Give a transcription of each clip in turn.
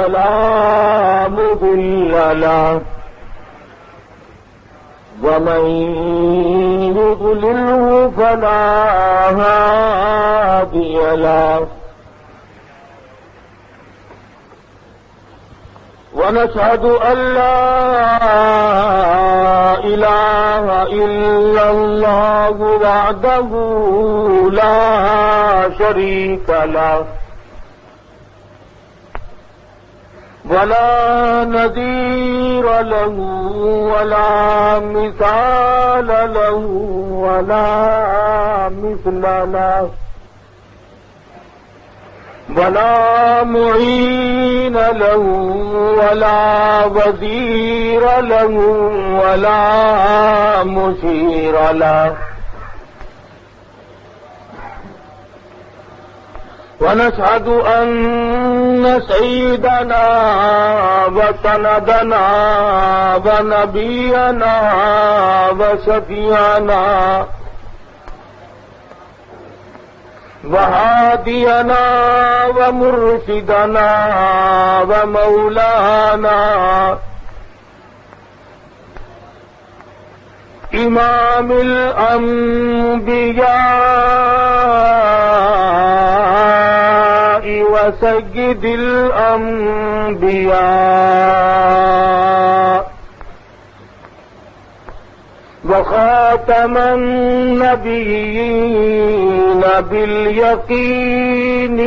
فلا مضل له ومن يضلله فلا هادي له ونشهد أن لا إله إلا الله وحده لا شريك له ولا نذير له ولا مثال له ولا مثل له ولا معين له ولا وزير له ولا مشير له ونشهد أن سيدنا وسندنا ونبينا وشفيعنا وهادينا ومرشدنا ومولانا إمام الأنبياء وسيد الأنبياء وخاتم النبيين باليقين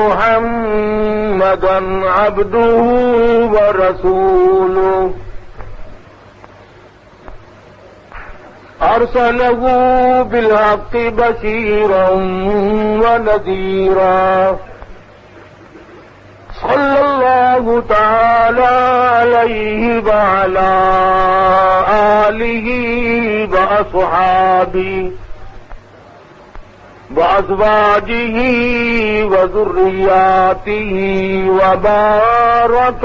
محمدا عبده ورسوله أرسله بالحق بشيرا ونذيرا صلى الله تعالى عليه وعلى آله وأصحابه وأزواجه وذرياته وبارك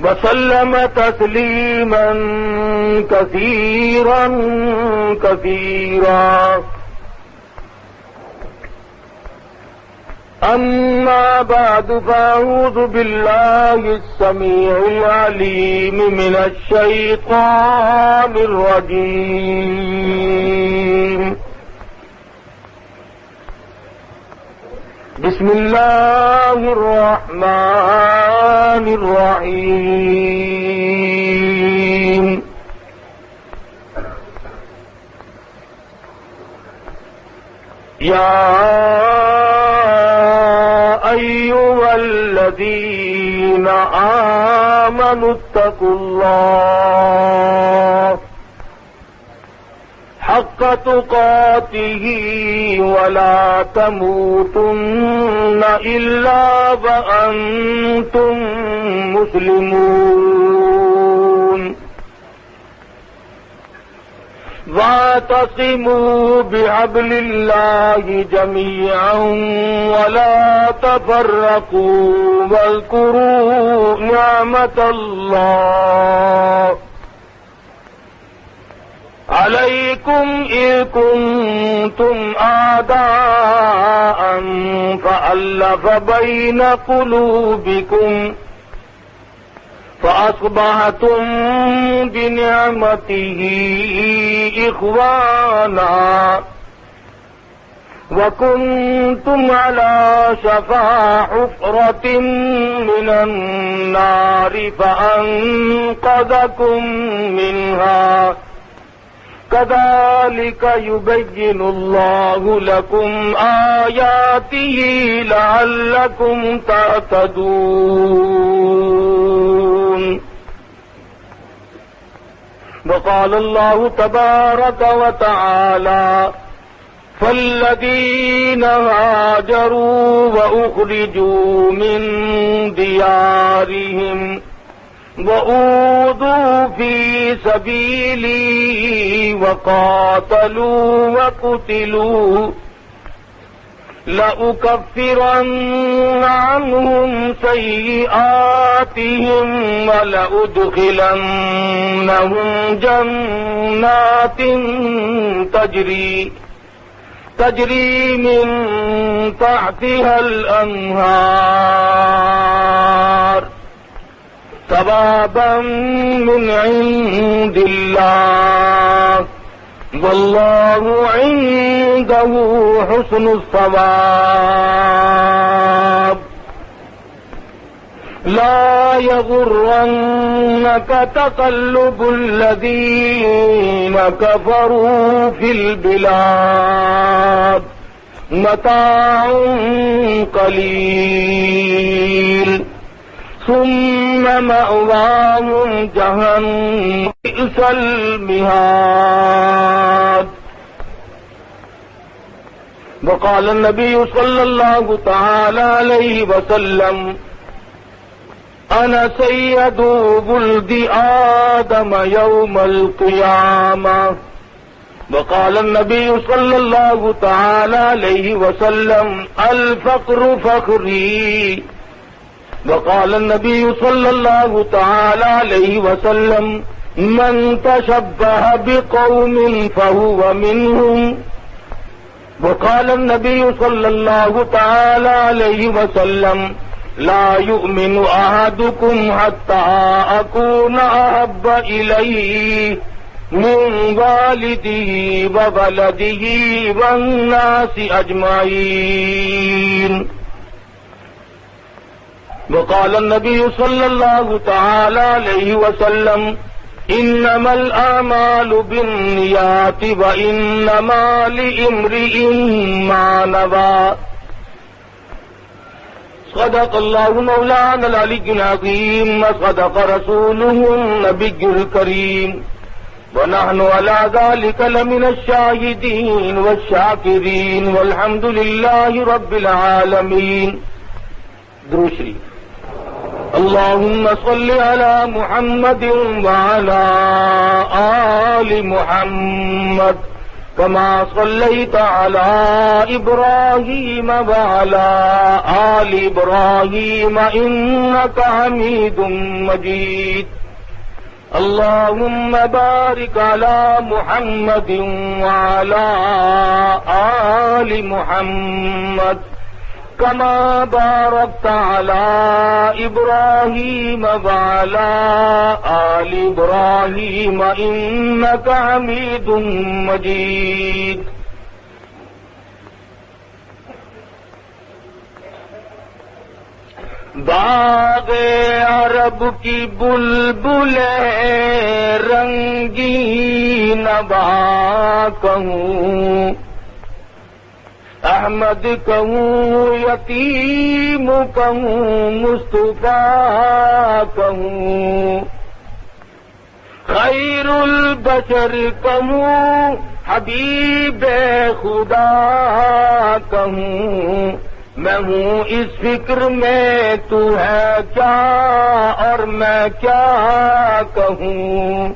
وسلم تسليما كثيرا كثيرا. أما بعد فأعوذ بالله السميع العليم من الشيطان الرجيم. بسم الله الرحمن الرحيم. يا أيها الذين آمنوا اتقوا الله حق تقاته ولا تموتن إلا وأنتم مسلمون. واعتصموا بحبل الله جميعا ولا تفرقوا واذكروا نعمة الله عليكم إذ كنتم أعداء فألف بين قلوبكم فأصبحتم بنعمته إخوانا وكنتم على شفا حفرة من النار فأنقذكم منها. كذلك يبين الله لكم آياته لعلكم تهتدون. وقال الله تبارك وتعالى فالذين هاجروا وأخرجوا من ديارهم وأوذوا في سبيلي وقاتلوا وقتلوا لأكفرن عنهم سيئاتهم ولأدخلنهم جنات تجري من تحتها الأنهار ثوابا من عند الله والله عنده حسن الثواب لا يغرنك تقلب الذين كفروا في البلاد متاع قليل ثم مأواهم جهنم بئس المهاد وقال النبي صلى الله تعالى عليه وسلم أنا سيد ولد آدم يوم القيامة وقال النبي صلى الله تعالى عليه وسلم الفقر فخري وقال النبي صلى الله تعالى عليه وسلم من تشبه بقوم فهو منهم وقال النبي صلى الله تعالى عليه وسلم لا يؤمن أحدكم حتى أكون أحب إليه من والده وولده والناس أجمعين وقال النبي صلى الله تعالى عليه وسلم إنما الأعمال بالنيات وإنما لامرئ ما نوى صدق الله مولانا العلي العظيم وصدق رسوله النبي الكريم ونحن على ذلك لمن الشاهدين والشاكرين والحمد لله رب العالمين. درود شریف. اللهم صل على محمد وعلى آل محمد كما صليت على إبراهيم وعلى آل إبراهيم إنك حميد مجيد. اللهم بارك على محمد وعلى آل محمد كما باركت على إبراهيم وعلى آل إبراهيم إنك حميد مجيد. باغ عرب کی بلبل رنگی نوا کہوں احمد کہوں یتیم کہوں مصطفیٰ کہوں خیر البشر کہوں حبیب خدا کہوں میں ہوں اس فکر میں تو ہے کیا اور میں کیا کہوں.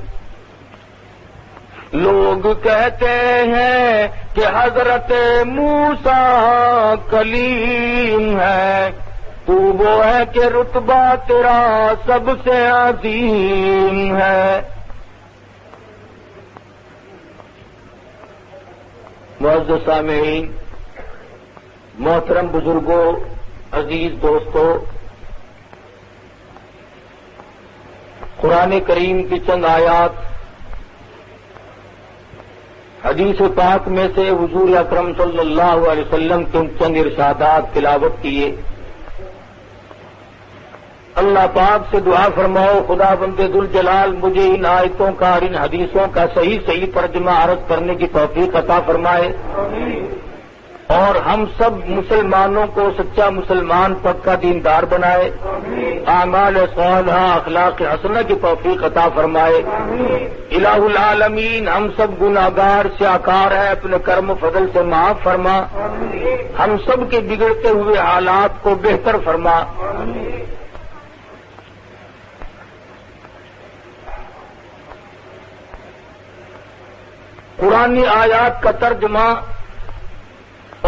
لوگ کہتے ہیں کہ حضرت موسیٰ کلیم ہے تو وہ ہے کہ رتبہ تیرا سب سے عظیم ہے. معزز سامعین، محترم بزرگوں، عزیز دوستوں، قرآن کریم کی چند آیات حدیث پاک میں سے حضور اکرم صلی اللہ علیہ وسلم کے چند ارشادات تلاوت کیے. اللہ پاک سے دعا فرماؤ خدا بند ذوالجلال مجھے ان آیتوں کا اور ان حدیثوں کا صحیح ترجمہ عرض کرنے کی توفیق عطا فرمائے اور ہم سب مسلمانوں کو سچا مسلمان پکا دیندار بنائے. اعمال صالحہ اخلاق حسنہ کی توفیق عطا فرمائے. الہ العالمین ہم سب گناہگار سیاکار ہیں، اپنے کرم و فضل سے معاف فرما. ہم سب کے بگڑتے ہوئے حالات کو بہتر فرما. قرآنی آیات کا ترجمہ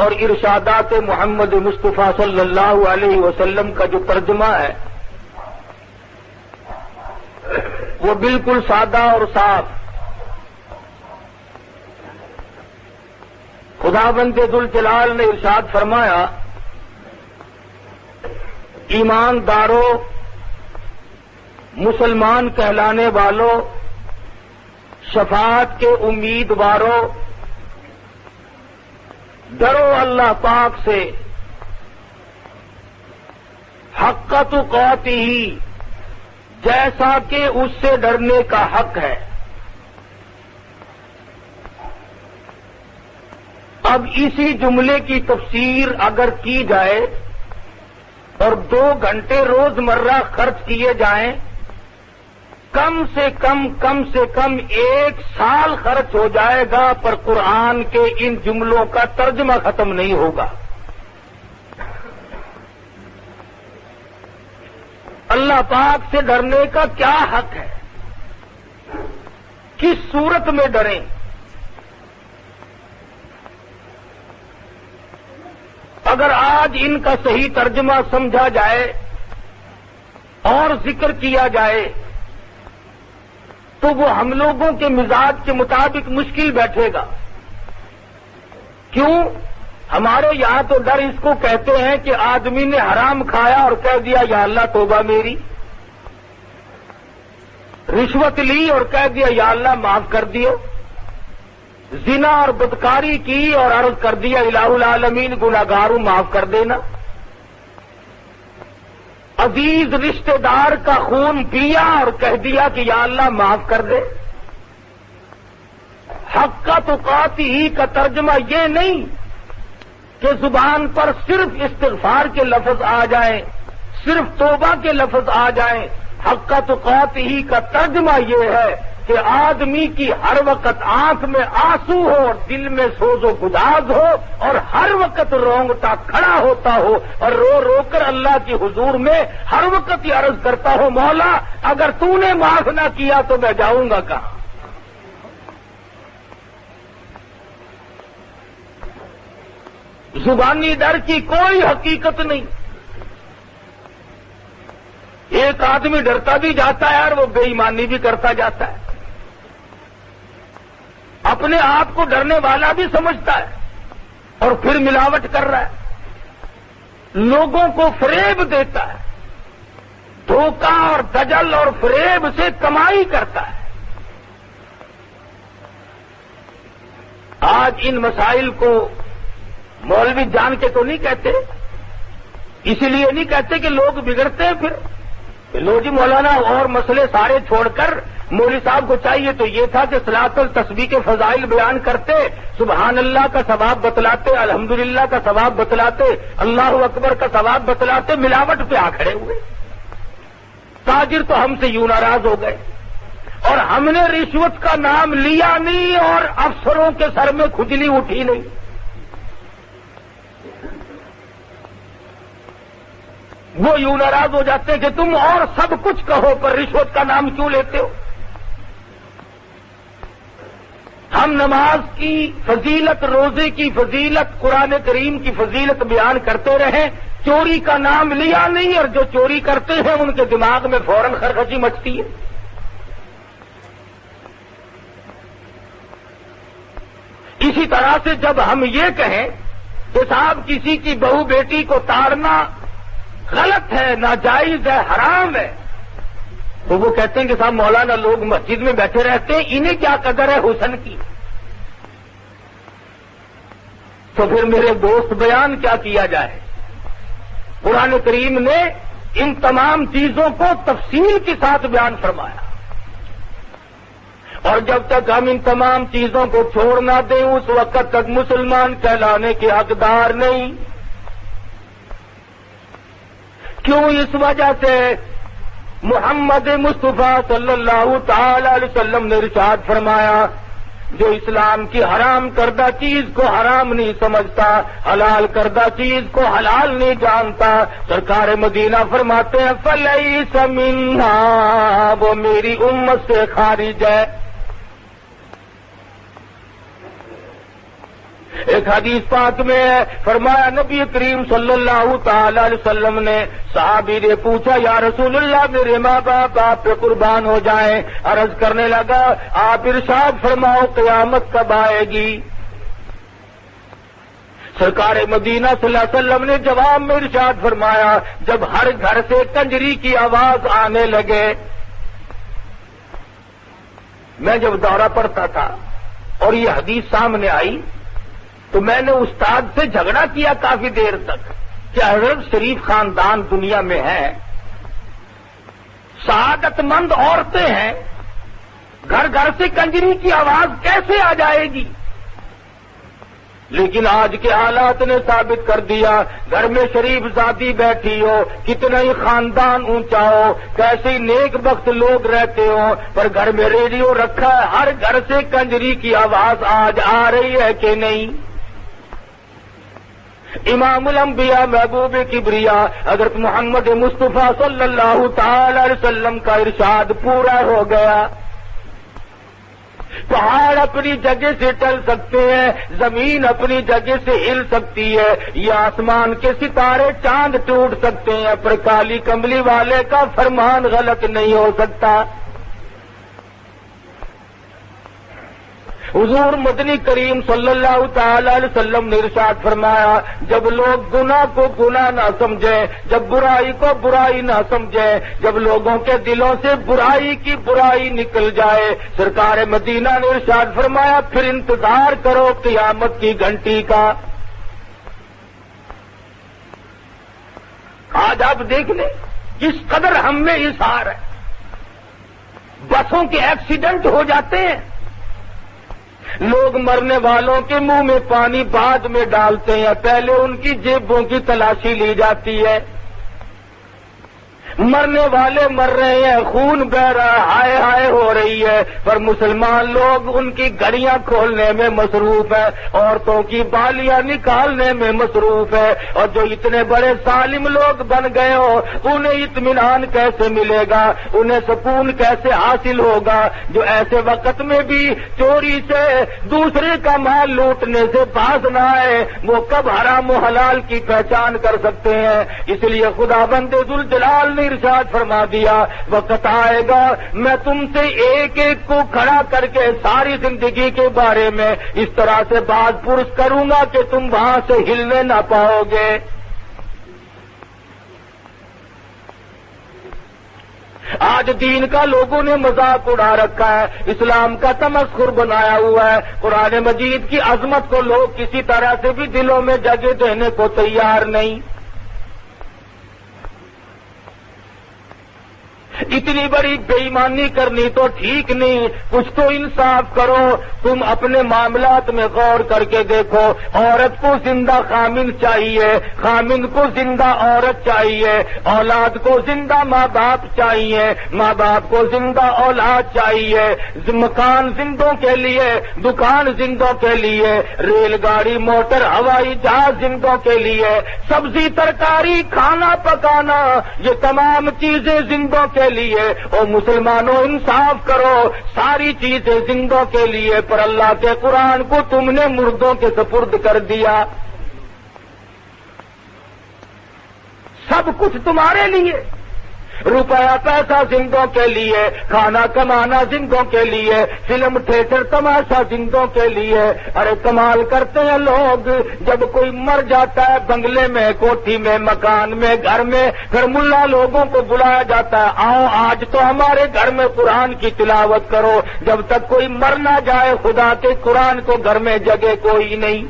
اور ارشادات محمد مصطفیٰ صلی اللہ علیہ وسلم کا جو ترجمہ ہے وہ بالکل سادہ اور صاف. خداوند ذوالجلال نے ارشاد فرمایا ایمانداروں، مسلمان کہلانے والوں، شفاعت کے امیدواروں، ڈرو اللہ پاک سے حق تقاتہ، جیسا کہ اس سے ڈرنے کا حق ہے. اب اسی جملے کی تفسیر اگر کی جائے اور 2 گھنٹے روزمرہ خرچ کیے جائیں، کم سے کم 1 سال خرچ ہو جائے گا، پر قرآن کے ان جملوں کا ترجمہ ختم نہیں ہوگا. اللہ پاک سے ڈرنے کا کیا حق ہے، کس صورت میں ڈریں؟ اگر آج ان کا صحیح ترجمہ سمجھا جائے اور ذکر کیا جائے تو وہ ہم لوگوں کے مزاج کے مطابق مشکل بیٹھے گا. کیوں؟ ہمارے یہاں تو ڈر اس کو کہتے ہیں کہ آدمی نے حرام کھایا اور کہہ دیا یا اللہ توبہ میری، رشوت لی اور کہہ دیا یا اللہ معاف کر دیو، زنا اور بدکاری کی اور عرض کر دیا الہ العالمین گناہگاروں معاف کر دینا، عزیز رشتہ دار کا خون پیا اور کہہ دیا کہ یا اللہ معاف کر دے. حق تقاتہ کا ترجمہ یہ نہیں کہ زبان پر صرف استغفار کے لفظ آ جائیں، صرف توبہ کے لفظ آ جائیں. حق تقاتہ کا ترجمہ یہ ہے کہ آدمی کی ہر وقت آنکھ میں آنسو ہو اور دل میں سوز و گداز ہو اور ہر وقت رونگٹا کھڑا ہوتا ہو اور رو رو کر اللہ کی حضور میں ہر وقت یہ عرض کرتا ہو مولا اگر تو نے معاف نہ کیا تو میں جاؤں گا کہاں. زبانی ڈر کی کوئی حقیقت نہیں. ایک آدمی ڈرتا بھی جاتا ہے اور وہ بے ایمانی بھی کرتا جاتا ہے. اپنے آپ کو ڈرنے والا بھی سمجھتا ہے اور پھر ملاوٹ کر رہا ہے، لوگوں کو فریب دیتا ہے، دھوکہ اور دجل اور فریب سے کمائی کرتا ہے. آج ان مسائل کو مولوی جان کے تو نہیں کہتے، اسی لیے نہیں کہتے کہ لوگ بگڑتے ہیں. پھر لو جی مولانا اور مسئلے سارے چھوڑ کر مولوی صاحب کو چاہیے تو یہ تھا کہ صلاۃ التسبیح کے فضائل بیان کرتے، سبحان اللہ کا ثواب بتلاتے، الحمدللہ کا ثواب بتلاتے، اللہ اکبر کا ثواب بتلاتے. ملاوٹ پہ آ کھڑے ہوئے. تاجر تو ہم سے یوں ناراض ہو گئے اور ہم نے رشوت کا نام لیا نہیں اور افسروں کے سر میں کھجلی اٹھی نہیں. وہ یوں ناراض ہو جاتے کہ تم اور سب کچھ کہو پر رشوت کا نام کیوں لیتے ہو. ہم نماز کی فضیلت، روزے کی فضیلت، قرآن کریم کی فضیلت بیان کرتے رہیں، چوری کا نام لیا نہیں اور جو چوری کرتے ہیں ان کے دماغ میں فوراً خرخشی مچتی ہے. اسی طرح سے جب ہم یہ کہیں کہ صاحب کسی کی بہو بیٹی کو تاڑنا غلط ہے، ناجائز ہے، حرام ہے، تو وہ کہتے ہیں کہ صاحب مولانا لوگ مسجد میں بیٹھے رہتے ہیں، انہیں کیا قدر ہے حسن کی. تو پھر میرے دوست بیان کیا کیا جائے؟ قرآن کریم نے ان تمام چیزوں کو تفصیل کے ساتھ بیان فرمایا، اور جب تک ہم ان تمام چیزوں کو چھوڑ نہ دیں اس وقت تک مسلمان کہلانے کے حقدار نہیں. کیوں؟ اس وجہ سے محمد مصطفیٰ صلی اللہ تعالی علیہ وسلم نے ارشاد فرمایا جو اسلام کی حرام کردہ چیز کو حرام نہیں سمجھتا، حلال کردہ چیز کو حلال نہیں جانتا، سرکار مدینہ فرماتے ہیں فلیس منا، وہ میری امت سے خارج ہے. ایک حدیث پاک میں ہے، فرمایا نبی کریم صلی اللہ تعالی علیہ وسلم نے، صحابی نے پوچھا یا رسول اللہ میرے ماں باپ آپ پہ قربان ہو جائیں، عرض کرنے لگا آپ ارشاد فرماؤ قیامت کب آئے گی؟ سرکار مدینہ صلی اللہ علیہ وسلم نے جواب میں ارشاد فرمایا جب ہر گھر سے کنجری کی آواز آنے لگے۔ میں جب دورہ پڑتا تھا اور یہ حدیث سامنے آئی تو میں نے استاد سے جھگڑا کیا کافی دیر تک کہ حضرت شریف خاندان دنیا میں ہے، سعادت مند عورتیں ہیں، گھر گھر سے کنجری کی آواز کیسے آ جائے گی؟ لیکن آج کے حالات نے ثابت کر دیا، گھر میں شریف زادی بیٹھی ہو، کتنا ہی خاندان اونچا ہو، کیسے نیک بخت لوگ رہتے ہوں، پر گھر میں ریڈیو رکھا ہے، ہر گھر سے کنجری کی آواز آج آ رہی ہے کہ نہیں؟ امام الانبیاء محبوب کبریا حضرت محمد مصطفیٰ صلی اللہ تعالی علیہ وسلم کا ارشاد پورا ہو گیا۔ پہاڑ اپنی جگہ سے ٹل سکتے ہیں، زمین اپنی جگہ سے ہل سکتی ہے، یا آسمان کے ستارے چاند ٹوٹ سکتے ہیں، پر کالی کملی والے کا فرمان غلط نہیں ہو سکتا۔ حضور مدنی کریم صلی اللہ تعالی علیہ وسلم نے ارشاد فرمایا جب لوگ گناہ کو گناہ نہ سمجھیں، جب برائی کو برائی نہ سمجھیں، جب لوگوں کے دلوں سے برائی کی برائی نکل جائے، سرکار مدینہ نے ارشاد فرمایا پھر انتظار کرو قیامت کی گھنٹی کا۔ آج آپ دیکھ لیں کس قدر ہم میں اظہار ہے، بسوں کے ایکسیڈنٹ ہو جاتے ہیں، لوگ مرنے والوں کے منہ میں پانی بعد میں ڈالتے ہیں، پہلے ان کی جیبوں کی تلاشی لی جاتی ہے۔ مرنے والے مر رہے ہیں، خون بہ رہا ہے، ہائے ہائے ہو رہی ہے، پر مسلمان لوگ ان کی گھڑیاں کھولنے میں مصروف ہے، عورتوں کی بالیاں نکالنے میں مصروف ہے، اور جو اتنے بڑے ظالم لوگ بن گئے ہو انہیں اطمینان کیسے ملے گا، انہیں سکون کیسے حاصل ہوگا؟ جو ایسے وقت میں بھی چوری سے دوسرے کا مال لوٹنے سے باز نہ آئے، وہ کب حرام و حلال کی پہچان کر سکتے ہیں؟ اس لیے خدا بند ذوالجلال نے ارشاد فرما دیا وقت آئے گا میں تم سے ایک ایک کو کھڑا کر کے ساری زندگی کے بارے میں اس طرح سے بات پرس کروں گا کہ تم وہاں سے ہلنے نہ پاؤ گے۔ آج دین کا لوگوں نے مذاق اڑا رکھا ہے، اسلام کا تمسخر بنایا ہوا ہے، قرآن مجید کی عظمت کو لوگ کسی طرح سے بھی دلوں میں جگہ دینے کو تیار نہیں۔ اتنی بڑی بے ایمانی کرنی تو ٹھیک نہیں، کچھ تو انصاف کرو۔ تم اپنے معاملات میں غور کر کے دیکھو، عورت کو زندہ خامن چاہیے، خامن کو زندہ عورت چاہیے، اولاد کو زندہ ماں باپ چاہیے، ماں باپ کو زندہ اولاد چاہیے، مکان زندوں کے لیے، دکان زندوں کے لیے، ریل گاڑی موٹر ہوائی جہاز زندوں کے لیے، سبزی ترکاری کھانا پکانا، یہ تمام چیزیں زندوں کے لیے۔ اور مسلمانوں انصاف کرو، ساری چیزیں زندوں کے لیے، پر اللہ کے قرآن کو تم نے مردوں کے سپرد کر دیا۔ سب کچھ تمہارے لیے، روپیہ پیسہ زندوں کے لیے، کھانا کمانا زندوں کے لیے، فلم تھیٹر تماشا زندوں کے لیے۔ ارے کمال کرتے ہیں لوگ، جب کوئی مر جاتا ہے بنگلے میں، کوٹھی میں، مکان میں، گھر میں، پھر ملا لوگوں کو بلایا جاتا ہے آؤ آج تو ہمارے گھر میں قرآن کی تلاوت کرو۔ جب تک کوئی مر نہ جائے خدا کے قرآن کو گھر میں جگہ کوئی نہیں۔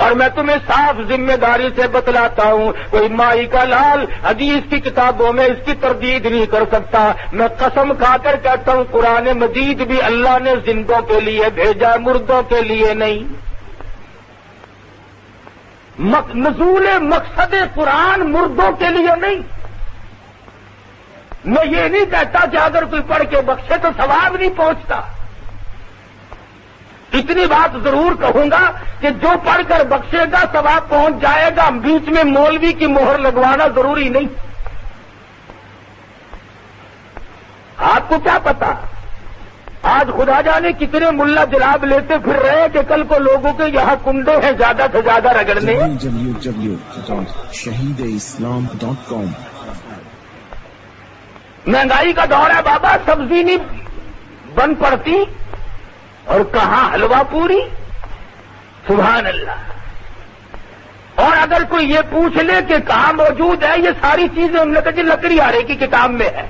اور میں تمہیں صاف ذمہ داری سے بتلاتا ہوں، کوئی مائی کا لال حدیث کی کتابوں میں اس کی تردید نہیں کر سکتا۔ میں قسم کھا کر کہتا ہوں قرآن مجید بھی اللہ نے زندوں کے لیے بھیجا، مردوں کے لیے نہیں۔ نزول مقصد قرآن مردوں کے لیے نہیں۔ میں یہ نہیں کہتا کہ اگر کوئی پڑھ کے بخشے تو ثواب نہیں پہنچتا، اتنی بات ضرور کہوں گا کہ جو پڑھ کر بخشے گا ثواب پہنچ جائے گا، بیچ میں مولوی کی مہر لگوانا ضروری نہیں۔ آپ کو کیا پتا، آج خدا جانے کتنے ملا جلاب لیتے پھر رہے کہ کل کو لوگوں کے یہاں کنڈے ہیں زیادہ سے زیادہ رگڑنے. www.shahideislam.com. مہنگائی کا دور ہے بابا, سبزی نہیں بن پڑتی اور کہاں حلوہ پوری. سبحان اللہ. اور اگر کوئی یہ پوچھ لے کہ کہاں موجود ہے یہ ساری چیزیں, ہم نے کہا جی لکڑی آرے کی کتاب میں ہے.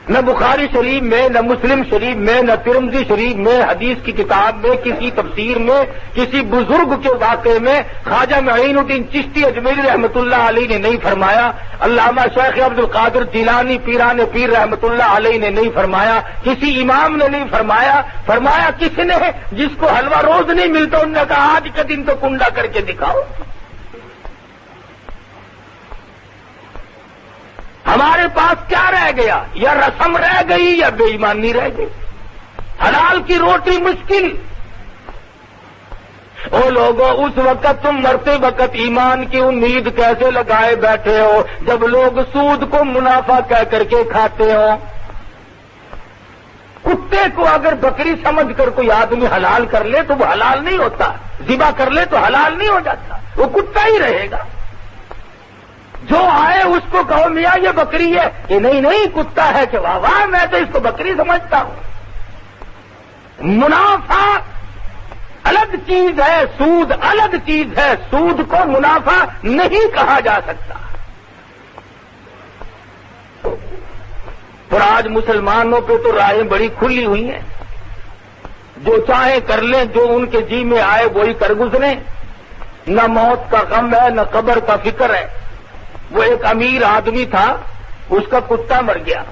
نہ بخاری شریف میں, نہ مسلم شریف میں, نہ ترمذی شریف میں, حدیث کی کتاب میں, کسی تفسیر میں, کسی بزرگ کے واقعے میں خواجہ معین الدین چشتی اجمیری رحمۃ اللہ علیہ نے نہیں فرمایا, علامہ شیخ عبد القادر جیلانی پیران پیر رحمۃ اللہ علیہ نے نہیں فرمایا, کسی امام نے نہیں فرمایا. فرمایا کس نے؟ جس کو حلوہ روز نہیں ملتا انہوں نے کہا آج کا دن تو کنڈا کر کے دکھاؤ. ہمارے پاس کیا رہ گیا؟ یا رسم رہ گئی یا بے ایمانی رہ گئی. حلال کی روٹی مشکل. او لوگوں, اس وقت تم مرتے وقت ایمان کی امید کیسے لگائے بیٹھے ہو جب لوگ سود کو منافع کہہ کر کے کھاتے ہو. کتے کو اگر بکری سمجھ کر کوئی آدمی حلال کر لے تو وہ حلال نہیں ہوتا, ذبح کر لے تو حلال نہیں ہو جاتا, وہ کتا ہی رہے گا. جو آئے اس کو کہو میاں یہ بکری ہے, کہ نہیں کتا ہے, کہ واہ واہ میں تو اس کو بکری سمجھتا ہوں. منافع الگ چیز ہے, سود الگ چیز ہے. سود کو منافع نہیں کہا جا سکتا. اور آج مسلمانوں پہ تو راہیں بڑی کھلی ہوئی ہیں, جو چاہیں کر لیں, جو ان کے جی میں آئے وہی کر گزریں. نہ موت کا غم ہے نہ قبر کا فکر ہے. وہ ایک امیر آدمی تھا, اس کا کتا مر گیا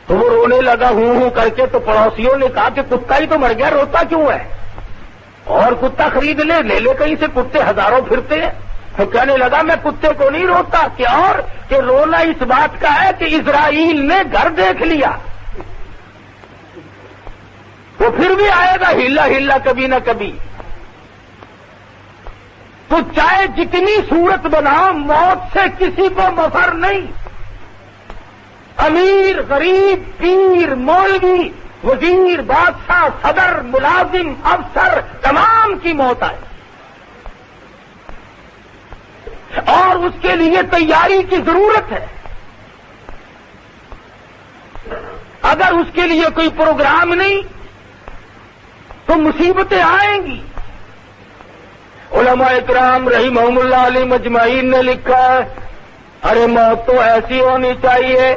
تو وہ رونے لگا ہوں کر کے, تو پڑوسیوں نے کہا کہ کتا ہی تو مر گیا, روتا کیوں ہے, اور کتا خرید لے کہیں سے, کتے ہزاروں پھرتے ہیں. تو کہنے لگا میں کتے کو نہیں روتا, کیا اور کہ رونا اس بات کا ہے کہ اسرائیل نے گھر دیکھ لیا. وہ پھر بھی آئے گا ہلا کبھی نہ کبھی. تو چاہے جتنی صورت بناؤ موت سے کسی کو مفر نہیں. امیر غریب پیر مولوی وزیر بادشاہ صدر ملازم افسر تمام کی موت آئے, اور اس کے لیے تیاری کی ضرورت ہے. اگر اس کے لیے کوئی پروگرام نہیں تو مصیبتیں آئیں گی. علماء اکرام رحمہم اللہ علیہ مجمعین نے لکھا ہے, ارے موت تو ایسی ہونی چاہیے.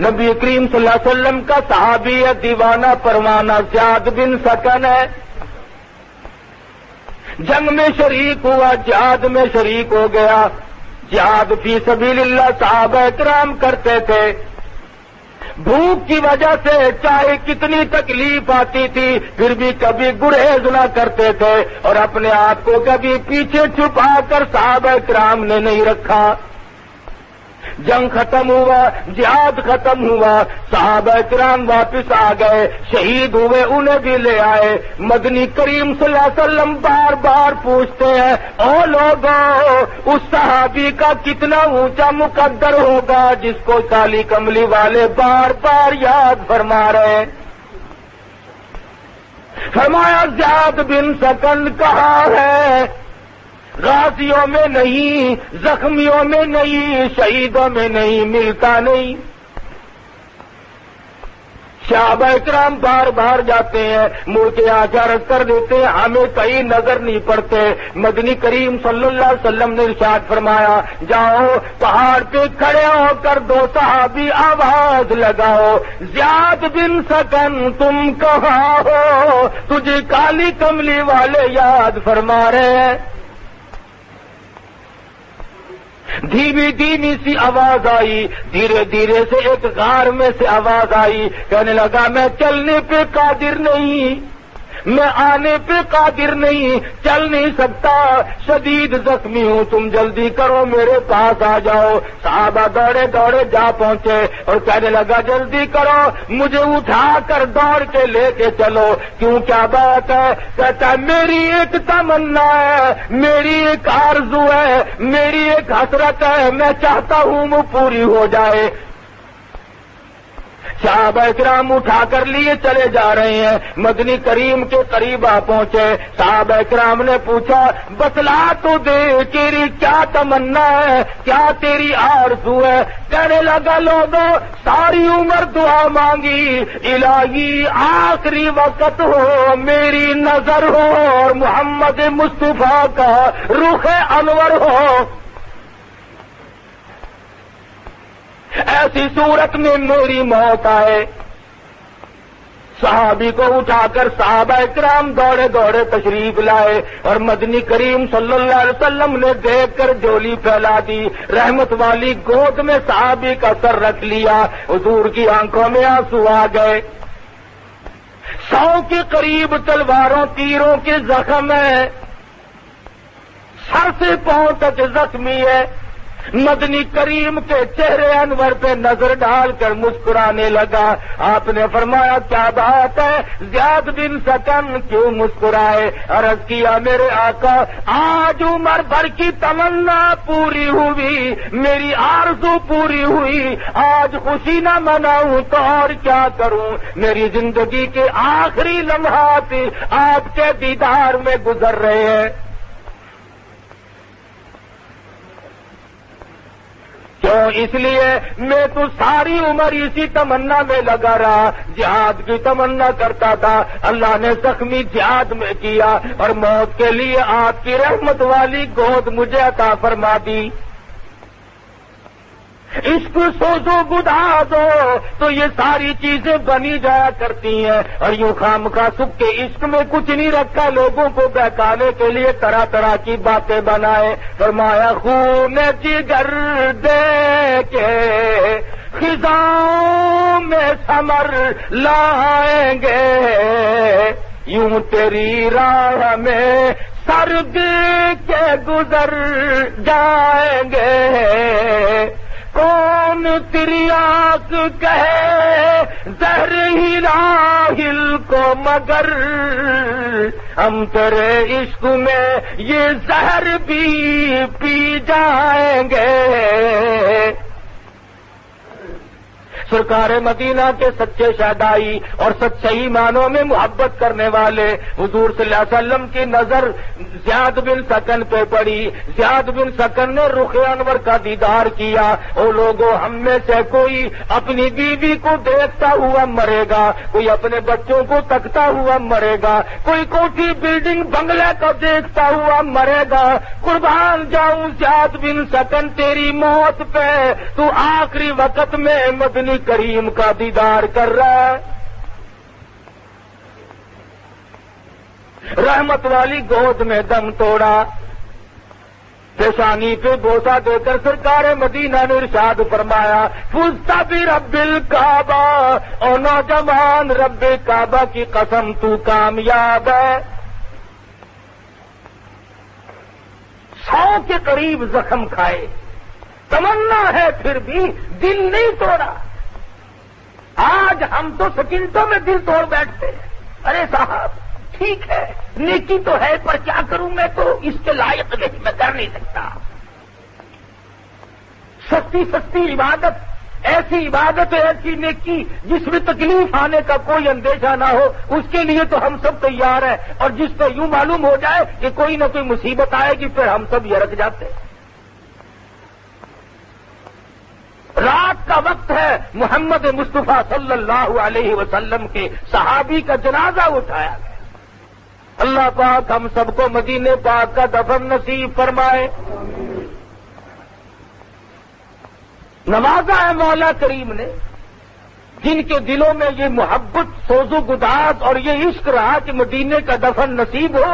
نبی کریم صلی اللہ علیہ وسلم کا صحابی ہے, دیوانہ پروانہ زیاد بن سکن ہے. جنگ میں شریک ہوا, جہاد میں شریک ہو گیا. جہاد فی سبیل اللہ صحابہ اکرام کرتے تھے. بھوک کی وجہ سے چاہے کتنی تکلیف آتی تھی پھر بھی کبھی گریز نہ کرتے تھے, اور اپنے آپ کو کبھی پیچھے چھپا کر صحابہ کرام نے نہیں رکھا. جنگ ختم ہوا, جہاد ختم ہوا, صحابہ کرام واپس آ گئے, شہید ہوئے انہیں بھی لے آئے. مدنی کریم صلی اللہ علیہ وسلم بار بار پوچھتے ہیں, او لوگوں اس صحابی کا کتنا اونچا مقدر ہوگا جس کو کالی کملی والے بار بار یاد فرما رہے ہیں. فرمایا زیاد بن سکن کہاں ہے؟ غازیوں میں نہیں, زخمیوں میں نہیں, شہیدوں میں نہیں, ملتا نہیں. صحابہ اکرام بار بار جاتے ہیں, مڑ کے عرض کر دیتے ہیں ہمیں کہیں نظر نہیں پڑتے. مدنی کریم صلی اللہ علیہ وسلم نے ارشاد فرمایا, جاؤ پہاڑ پہ کھڑے ہو کر دو صحابی آواز لگاؤ, زیاد بن سکن تم کہاں ہو, تجھے کالی کملی والے یاد فرما رہے ہیں. دھیمی دھیمی سی آواز آئی, دھیرے دھیرے سے ایک غار میں سے آواز آئی. کہنے لگا میں چلنے پہ قادر نہیں, میں آنے پہ قادر نہیں, چل نہیں سکتا, شدید زخمی ہوں, تم جلدی کرو میرے پاس آ جاؤ. صحابہ دوڑے دوڑے جا پہنچے اور کہنے لگا جلدی کرو, مجھے اٹھا کر دوڑ کے لے کے چلو. کیوں کیا بات ہے؟ کہتا ہے میری ایک تمنا ہے, میری ایک آرزو ہے, میری ایک حسرت ہے, میں چاہتا ہوں وہ پوری ہو جائے. صحابہ کرام اٹھا کر لیے چلے جا رہے ہیں، مدنی کریم کے قریب آ پہنچے، صحابہ کرام نے پوچھا بتلا تو دے تیری کیا تمنا ہے، کیا تیری آرزو ہے؟ کہنے لگا لوگوں ساری عمر دعا مانگی، الہی آخری وقت ہو میری نظر ہو اور محمد مصطفیٰ کا رخ انور ہو، ایسی صورت میں میری موت آئے۔ صحابی کو اٹھا کر صحابہ کرام دوڑے دوڑے تشریف لائے اور مدنی کریم صلی اللہ علیہ وسلم نے دیکھ کر جولی پھیلا دی، رحمت والی گود میں صحابی کا سر رکھ لیا، حضور کی آنکھوں میں آنسو آ گئے۔ 100 کے قریب تلواروں تیروں کے زخم ہیں، سر سے پاؤں تک زخمی ہے، مدنی کریم کے چہرے انور پہ نظر ڈال کر مسکرانے لگا۔ آپ نے فرمایا کیا بات ہے، زیاد بن سکن کیوں مسکرائے؟ عرض کیا میرے آقا آج عمر بھر کی تمنا پوری ہوئی، میری آرزو پوری ہوئی، آج خوشی نہ مناؤں تو اور کیا کروں؟ میری زندگی کے آخری لمحات آپ کے دیدار میں گزر رہے ہیں۔ کیوں؟ اس لیے میں تو ساری عمر اسی تمنا میں لگا رہا، جہاد کی تمنا کرتا تھا، اللہ نے زخمی جہاد میں کیا اور موت کے لیے آپ کی رحمت والی گود مجھے عطا فرما دی۔ عشق سوزو گداز ہو تو یہ ساری چیزیں بنی جایا کرتی ہیں، اور یوں خامخواہ سکھ کے عشق میں کچھ نہیں رکھا، لوگوں کو بہکانے کے لیے طرح طرح کی باتیں بنائے۔ فرمایا خون جگر دے کے خزاں میں ثمر لائیں گے، یوں تیری راہ میں سرد کے گزر جائیں گے، کون تیری آنکھ کہے زہر ہی راہل کو، مگر ہم تیرے عشق میں یہ زہر بھی پی جائیں گے۔ سرکار مدینہ کے سچے شہدائی اور سچے معنوں میں محبت کرنے والے حضور صلی اللہ علیہ وسلم کی نظر زیاد بن سکن پہ پڑی۔ زیاد بن سکن نے رخ انور کا دیدار کیا۔ او لوگوں، ہم میں سے کوئی اپنی بیوی کو دیکھتا ہوا مرے گا، کوئی اپنے بچوں کو تکتا ہوا مرے گا، کوئی کوٹھی بلڈنگ بنگلے کو دیکھتا ہوا مرے گا۔ قربان جاؤں زیاد بن سکن تیری موت پہ، تو آخری وقت میں مدنی کریم کا دیدار کر رہا ہے۔ رحمت والی گود میں دم توڑا، پیشانی پہ بوسہ دے کر سرکار مدینہ نے ارشاد فرمایا فزت برب الکعبہ، اور نوجوان رب کعبہ کی قسم تو کامیاب ہے۔ 100 کے قریب زخم کھائے، تمنا ہے پھر بھی دل نہیں توڑا۔ آج ہم تو سکینتوں میں دل توڑ بیٹھتے ہیں، ارے صاحب ٹھیک ہے نیکی تو ہے پر کیا کروں، میں تو اس کے لائق نہیں، میں کر نہیں سکتا۔ سستی سستی عبادت، ایسی عبادت ایسی نیکی جس میں تکلیف آنے کا کوئی اندیشہ نہ ہو، اس کے لیے تو ہم سب تیار ہیں، اور جس پہ یوں معلوم ہو جائے کہ کوئی نہ کوئی مصیبت آئے گی پھر ہم سب یرک جاتے ہیں۔ رات کا وقت ہے، محمد مصطفیٰ صلی اللہ علیہ وسلم کے صحابی کا جنازہ اٹھایا گیا۔ اللہ پاک ہم سب کو مدینے پاک کا دفن نصیب فرمائے۔ نوازا ہے مولا کریم نے جن کے دلوں میں یہ محبت سوز و گداز اور یہ عشق رہا کہ مدینے کا دفن نصیب ہو۔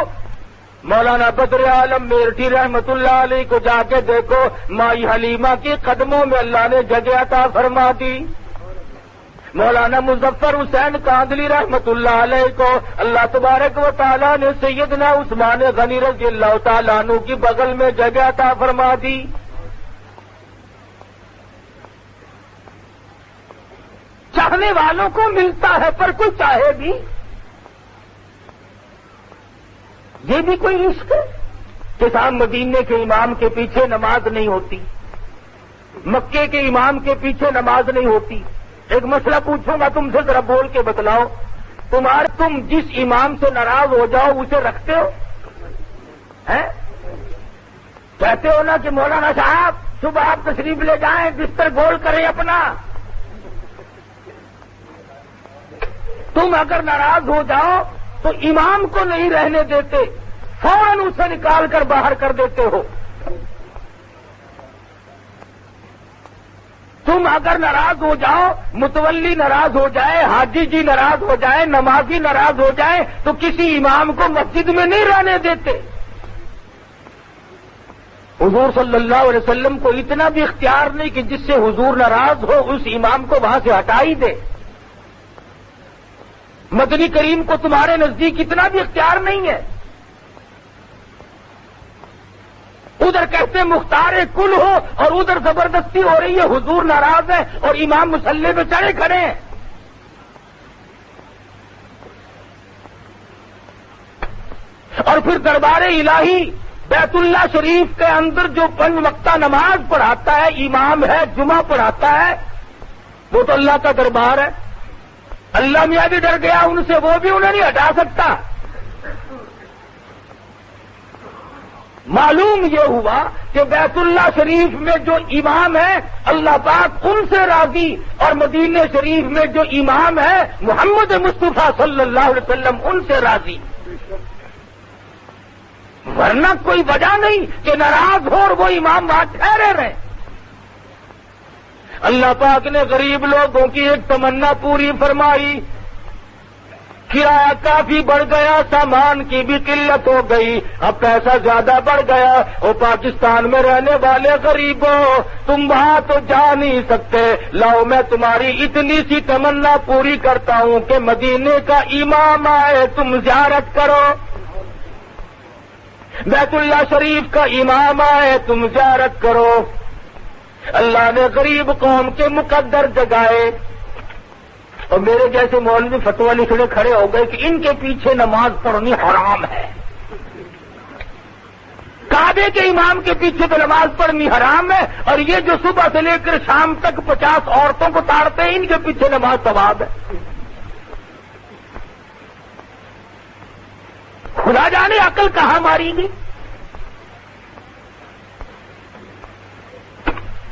مولانا بدر عالم میرٹھی رحمت اللہ علیہ کو جا کے دیکھو، مائی حلیمہ کے قدموں میں اللہ نے جگہ عطا فرما دی۔ مولانا مظفر حسین کاندلی رحمت اللہ علیہ کو اللہ تبارک و تعالیٰ نے سیدنا عثمان غنی رضی اللہ تعالیٰ عنہ کی بغل میں جگہ عطا فرما دی۔ چاہنے والوں کو ملتا ہے پر کوئی چاہے بھی، یہ بھی کوئی عشق ہے کہ صاحب مدینے کے امام کے پیچھے نماز نہیں ہوتی، مکے کے امام کے پیچھے نماز نہیں ہوتی، ایک مسئلہ پوچھوں گا تم سے، ذرا بول کے بتلاؤ، تم جس امام سے ناراض ہو جاؤ اسے رکھتے ہو؟ کہتے ہو نا کہ مولانا صاحب صبح آپ تشریف لے جائیں، بستر گول کریں اپنا. تم اگر ناراض ہو جاؤ تو امام کو نہیں رہنے دیتے، فوراً اسے نکال کر باہر کر دیتے ہو. تم اگر ناراض ہو جاؤ، متولی ناراض ہو جائے، حاجی جی ناراض ہو جائے، نمازی ناراض ہو جائے تو کسی امام کو مسجد میں نہیں رہنے دیتے. حضور صلی اللہ علیہ وسلم کو اتنا بھی اختیار نہیں کہ جس سے حضور ناراض ہو اس امام کو وہاں سے ہٹا ہی دے. مدنی کریم کو تمہارے نزدیک اتنا بھی اختیار نہیں ہے. ادھر کہتے مختار کل ہو اور ادھر زبردستی ہو رہی ہے، حضور ناراض ہے اور امام مصلی پہ چڑھے کھڑے ہیں. اور پھر دربار الہی بیت اللہ شریف کے اندر جو 5 وقتہ نماز پڑھاتا ہے، امام ہے، جمعہ پڑھاتا ہے، وہ تو اللہ کا دربار ہے. اللہ میاں بھی ڈر گیا ان سے، وہ بھی انہیں نہیں ہٹا سکتا. معلوم یہ ہوا کہ بیت اللہ شریف میں جو امام ہے اللہ پاک ان سے راضی، اور مدینہ شریف میں جو امام ہے محمد مصطفیٰ صلی اللہ علیہ وسلم ان سے راضی. ورنہ کوئی وجہ نہیں کہ ناراض ہو اور وہ امام وہاں ٹھہرے رہے. اللہ پاک نے غریب لوگوں کی ایک تمنا پوری فرمائی. کرایہ کافی بڑھ گیا، سامان کی بھی قلت ہو گئی، اب پیسہ زیادہ بڑھ گیا. اور پاکستان میں رہنے والے غریبوں، تم وہاں تو جا نہیں سکتے، لاؤ میں تمہاری اتنی سی تمنا پوری کرتا ہوں کہ مدینے کا امام آئے تم زیارت کرو، بیت اللہ شریف کا امام آئے تم زیارت کرو. اللہ نے غریب قوم کے مقدر جگائے. اور میرے جیسے مولوی فتویٰ لکھنے کھڑے ہو گئے کہ ان کے پیچھے نماز پڑھنی حرام ہے. کعبے کے امام کے پیچھے تو نماز پڑھنی حرام ہے، اور یہ جو صبح سے لے کر شام تک 50 عورتوں کو تاڑتے ہیں ان کے پیچھے نماز ثواب ہے. خدا جانے عقل کہاں ماری گئی.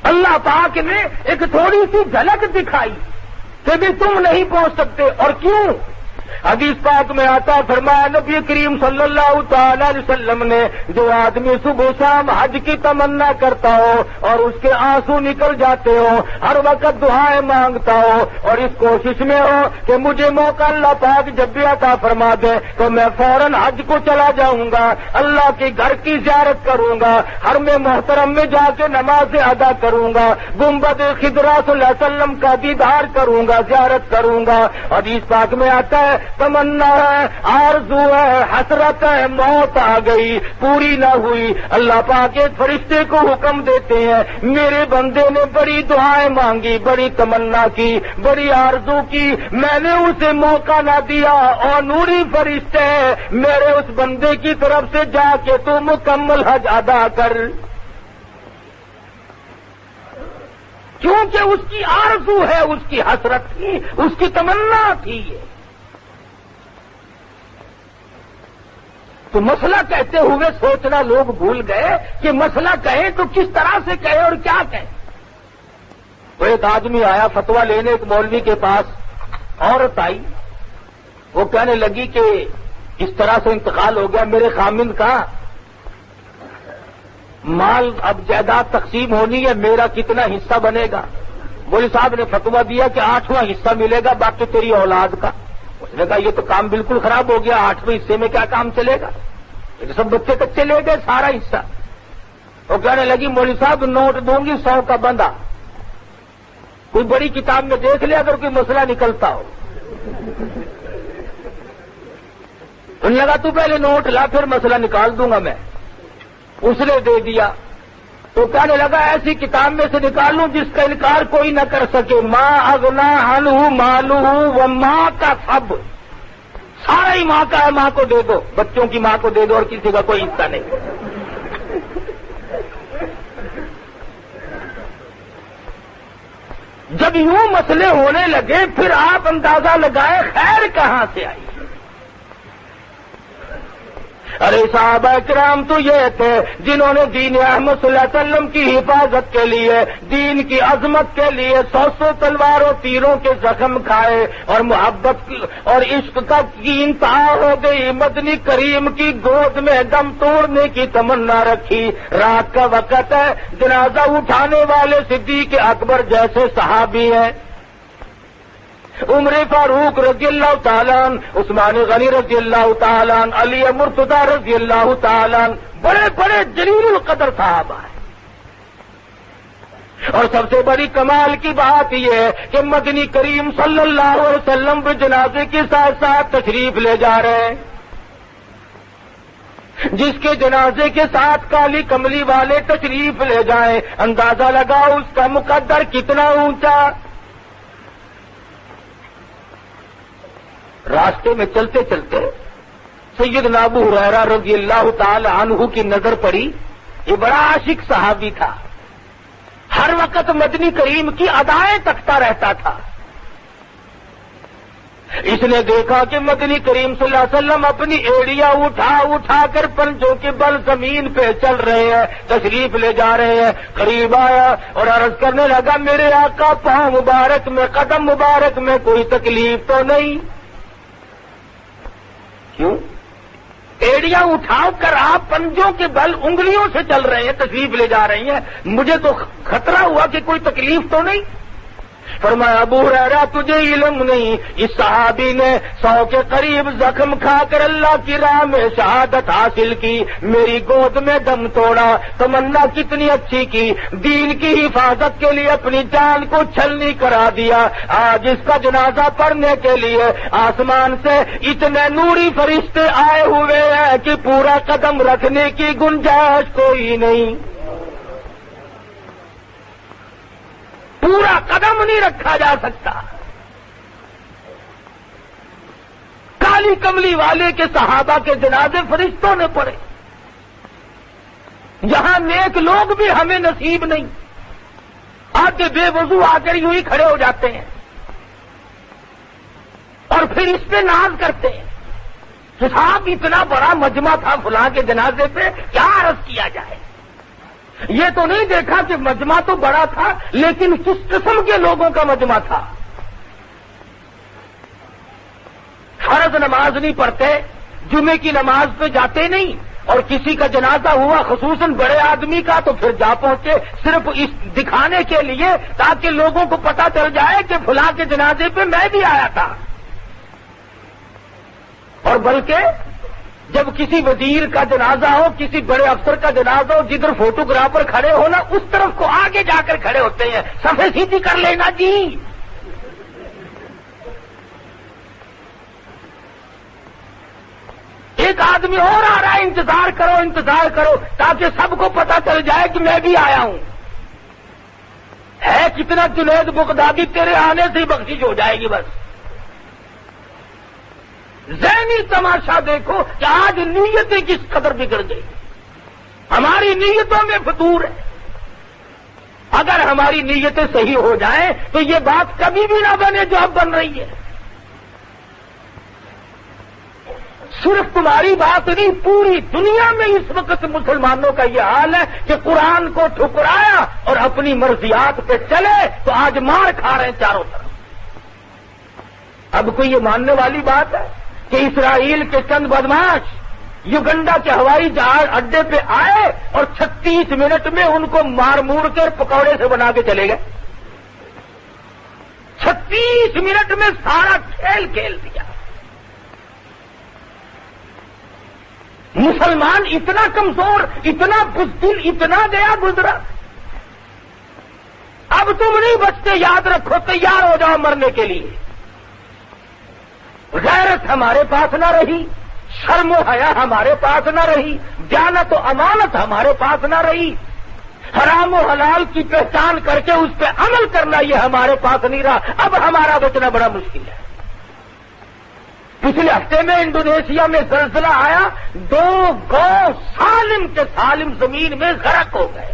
اللہ پاک نے ایک تھوڑی سی جھلک دکھائی کہ بھی تم نہیں پہنچ سکتے. اور کیوں؟ حدیث پاک میں آتا فرمایا نبی کریم صلی اللہ تعالی علیہ وسلم نے، جو آدمی صبح شام حج کی تمنا کرتا ہو اور اس کے آنسو نکل جاتے ہو، ہر وقت دعائیں مانگتا ہو اور اس کوشش میں ہو کہ مجھے موقع اللہ پاک جب بھی عطا فرما دے تو میں فوراً حج کو چلا جاؤں گا، اللہ کے گھر کی زیارت کروں گا، حرم محترم میں جا کے نماز ادا کروں گا، گنبد خضرا صلی اللہ علیہ وسلم کا دیدار کروں گا، زیارت کروں گا. حدیث پاک میں آتا ہے تمنا ہے، آرزو ہے، حسرت ہے، موت آ گئی پوری نہ ہوئی. اللہ پاک ایک فرشتے کو حکم دیتے ہیں، میرے بندے نے بڑی دعائیں مانگی، بڑی تمنا کی، بڑی آرزو کی، میں نے اسے موقع نہ دیا، اور نوری فرشتے میرے اس بندے کی طرف سے جا کے تو مکمل حج ادا کر. کیونکہ اس کی آرزو ہے، اس کی حسرت تھی، اس کی تمنا تھی. تو مسئلہ کہتے ہوئے سوچنا لوگ بھول گئے کہ مسئلہ کہیں تو کس طرح سے کہیں اور کیا کہیں. تو ایک آدمی آیا فتویٰ لینے ایک مولوی کے پاس، عورت آئی، وہ کہنے لگی کہ اس طرح سے انتقال ہو گیا میرے خامند کا، مال اب جائیداد تقسیم ہونی ہے، میرا کتنا حصہ بنے گا؟ مولوی صاحب نے فتویٰ دیا کہ 8واں حصہ ملے گا، باقی تیری اولاد کا. اس نے کہا یہ تو کام بالکل خراب ہو گیا، 8ویں حصے میں کیا کام چلے گا؟ یہ سب بچے کچے لے گئے سارا حصہ. وہ کہنے لگی مولوی صاحب نوٹ دوں گی 100 کا بندہ، کوئی بڑی کتاب میں دیکھ لے اگر کوئی مسئلہ نکلتا ہو. انہوں نے کہا تو پہلے نوٹ لا پھر مسئلہ نکال دوں گا میں. اس نے دے دیا. تو کہنے لگا ایسی کتاب میں سے نکالوں جس کا انکار کوئی نہ کر سکے، ماں اغنا عنہ مالہ و ماں کا سب، سارا ہی ماں کا ہے، ماں کو دے دو، بچوں کی ماں کو دے دو اور کسی کا کوئی حصہ نہیں. جب یوں مسئلے ہونے لگے پھر آپ اندازہ لگائے خیر کہاں سے آئی؟ ارے صحابہ کرام تو یہ تھے جنہوں نے دین احمد صلی اللہ علیہ وسلم کی حفاظت کے لیے، دین کی عظمت کے لیے 100 تلواروں تیروں کے زخم کھائے، اور محبت اور عشق کا کی انتہا ہو گئی، مدنی کریم کی گود میں دم توڑنے کی تمنا رکھی۔ رات کا وقت ہے، جنازہ اٹھانے والے صدیق اکبر جیسے صحابی ہیں، عمر فاروق رضی اللہ تعالیٰ عنہ، عثمان غنی رضی اللہ تعالیٰ عنہ، علی مرتضی رضی اللہ تعالیٰ عنہ، بڑے بڑے جلیل القدر صحابہ ہیں۔ اور سب سے بڑی کمال کی بات یہ ہے کہ مدنی کریم صلی اللہ علیہ وسلم بھی جنازے کے ساتھ ساتھ تشریف لے جا رہے ہیں۔ جس کے جنازے کے ساتھ کالی کملی والے تشریف لے جائیں، اندازہ لگاؤ اس کا مقدر کتنا اونچا۔ راستے میں چلتے چلتے سیدنا ابو ہریرہ رضی اللہ تعالی عنہ کی نظر پڑی۔ یہ بڑا عاشق صحابی تھا، ہر وقت مدنی کریم کی ادائیں تکتا رہتا تھا۔ اس نے دیکھا کہ مدنی کریم صلی اللہ علیہ وسلم اپنی ایڑیاں اٹھا کر پنجوں کے بل زمین پہ چل رہے ہیں، تشریف لے جا رہے ہیں۔ قریب آیا اور عرض کرنے لگا، میرے آقا پاؤں مبارک میں، قدم مبارک میں کوئی تکلیف تو نہیں؟ کیوں؟ ایڑیاں اٹھا کر آپ پنجوں کے بل انگلیوں سے چل رہے ہیں، تشریف لے جا رہی ہیں، مجھے تو خطرہ ہوا کہ کوئی تکلیف تو نہیں؟ فرمایا، ابو ہریرہ تجھے علم نہیں، اس صحابی نے 100 کے قریب زخم کھا کر اللہ کی راہ میں شہادت حاصل کی، میری گود میں دم توڑا، تمنا کتنی اچھی کی، دین کی حفاظت کے لیے اپنی جان کو چھلنی کرا دیا۔ آج اس کا جنازہ پڑھنے کے لیے آسمان سے اتنے نوری فرشتے آئے ہوئے ہیں کہ پورا قدم رکھنے کی گنجائش کوئی نہیں، پورا قدم نہیں رکھا جا سکتا۔ کالی کملی والے کے صحابہ کے جنازے فرشتوں نے پڑھے، جہاں نیک لوگ بھی ہمیں نصیب نہیں، آتے بے وضو آ کر یوں ہی کھڑے ہو جاتے ہیں اور پھر اس پہ ناز کرتے ہیں کہ صاحب اتنا بڑا مجمع تھا فلاں کے جنازے پہ، کیا عرض کیا جائے۔ یہ تو نہیں دیکھا کہ مجمع تو بڑا تھا، لیکن کس قسم کے لوگوں کا مجمع تھا۔ فرض نماز نہیں پڑھتے، جمعے کی نماز پہ جاتے نہیں، اور کسی کا جنازہ ہوا خصوصاً بڑے آدمی کا تو پھر جا پہنچے صرف اس دکھانے کے لیے تاکہ لوگوں کو پتہ چل جائے کہ فلاں کے جنازے پہ میں بھی آیا تھا۔ اور بلکہ جب کسی وزیر کا جنازہ ہو، کسی بڑے افسر کا جنازہ ہو، جدھر فوٹوگرافر کھڑے ہونا اس طرف کو آگے جا کر کھڑے ہوتے ہیں، صفحے سیدھی کر لینا جی۔ ایک آدمی اور آ رہا ہے، انتظار کرو تاکہ سب کو پتہ چل جائے کہ میں بھی آیا ہوں۔ ہے کتنا جنید بغدادی، تیرے آنے سے ہی بخشش ہو جائے گی بس۔ ذہنی تماشا دیکھو کہ آج نیتیں کس قدر بگڑ گئی، ہماری نیتوں میں فتور ہے۔ اگر ہماری نیتیں صحیح ہو جائیں تو یہ بات کبھی بھی نہ بنے جو اب بن رہی ہے۔ صرف تمہاری بات نہیں، پوری دنیا میں اس وقت مسلمانوں کا یہ حال ہے کہ قرآن کو ٹھکرایا اور اپنی مرضیات پہ چلے تو آج مار کھا رہے ہیں چاروں طرف۔ اب کوئی یہ ماننے والی بات ہے کہ اسرائیل کے چند بدماش یوگنڈا کے ہوائی جہاز اڈے پہ آئے اور 36 منٹ میں ان کو مار مور کر پکوڑے سے بنا کے چلے گئے؟ 36 منٹ میں سارا کھیل کھیل دیا۔ مسلمان اتنا کمزور، اتنا بزدل، اتنا گیا گزرا۔ اب تم نہیں بچتے، یاد رکھو، تیار ہو جاؤ مرنے کے لیے۔ غیرت ہمارے پاس نہ رہی، شرم و حیا ہمارے پاس نہ رہی، دیانت و امانت ہمارے پاس نہ رہی، حرام و حلال کی پہچان کر کے اس پہ عمل کرنا یہ ہمارے پاس نہیں رہا۔ اب ہمارا بچنا بڑا مشکل ہے۔ پچھلے ہفتے میں انڈونیشیا میں زلزلہ آیا، 2 گاؤں سالم کے سالم زمین میں غرق ہو گئے۔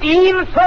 300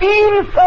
300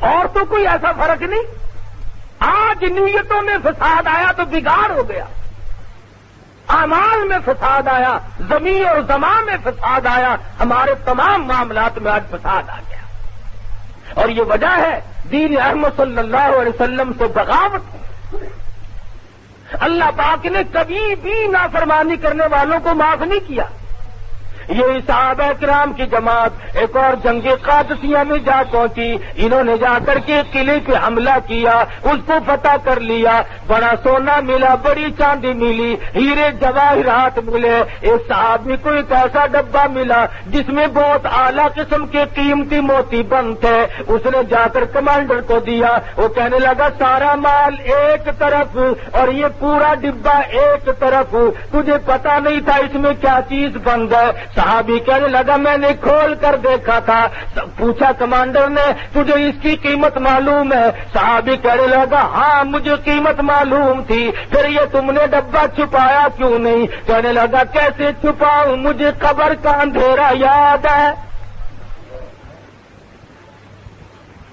اور تو کوئی ایسا فرق نہیں. آج نیتوں میں فساد آیا تو بگاڑ ہو گیا، اعمال میں فساد آیا، زمین اور زمان میں فساد آیا، ہمارے تمام معاملات میں آج فساد آ گیا. اور یہ وجہ ہے دین احمد صلی اللہ علیہ وسلم سے بغاوت. اللہ پاک نے کبھی بھی نافرمانی کرنے والوں کو معاف نہیں کیا. یہ صحابہ کرام کی جماعت ایک اور جنگ قادسیہ میں جا پہنچی. انہوں نے جا کر کے قلعے پہ حملہ کیا، اس کو فتح کر لیا. بڑا سونا ملا، بڑی چاندی ملی، ہیرے جواہرات ملے. ایک صحابی کو ایک ایسا ڈبہ ملا جس میں بہت اعلیٰ قسم کے قیمتی موتی بند تھے. اس نے جا کر کمانڈر کو دیا. وہ کہنے لگا سارا مال ایک طرف اور یہ پورا ڈبہ ایک طرف، تجھے پتا نہیں تھا اس میں کیا چیز بند ہے. صحابی کہنے لگا میں نے کھول کر دیکھا تھا. پوچھا کمانڈر نے تجھے اس کی قیمت معلوم ہے؟ صحابی کہنے لگا ہاں مجھے قیمت معلوم تھی. پھر یہ تم نے ڈبہ چھپایا کیوں نہیں؟ کہنے لگا کیسے چھپاؤں، مجھے قبر کا اندھیرا یاد ہے.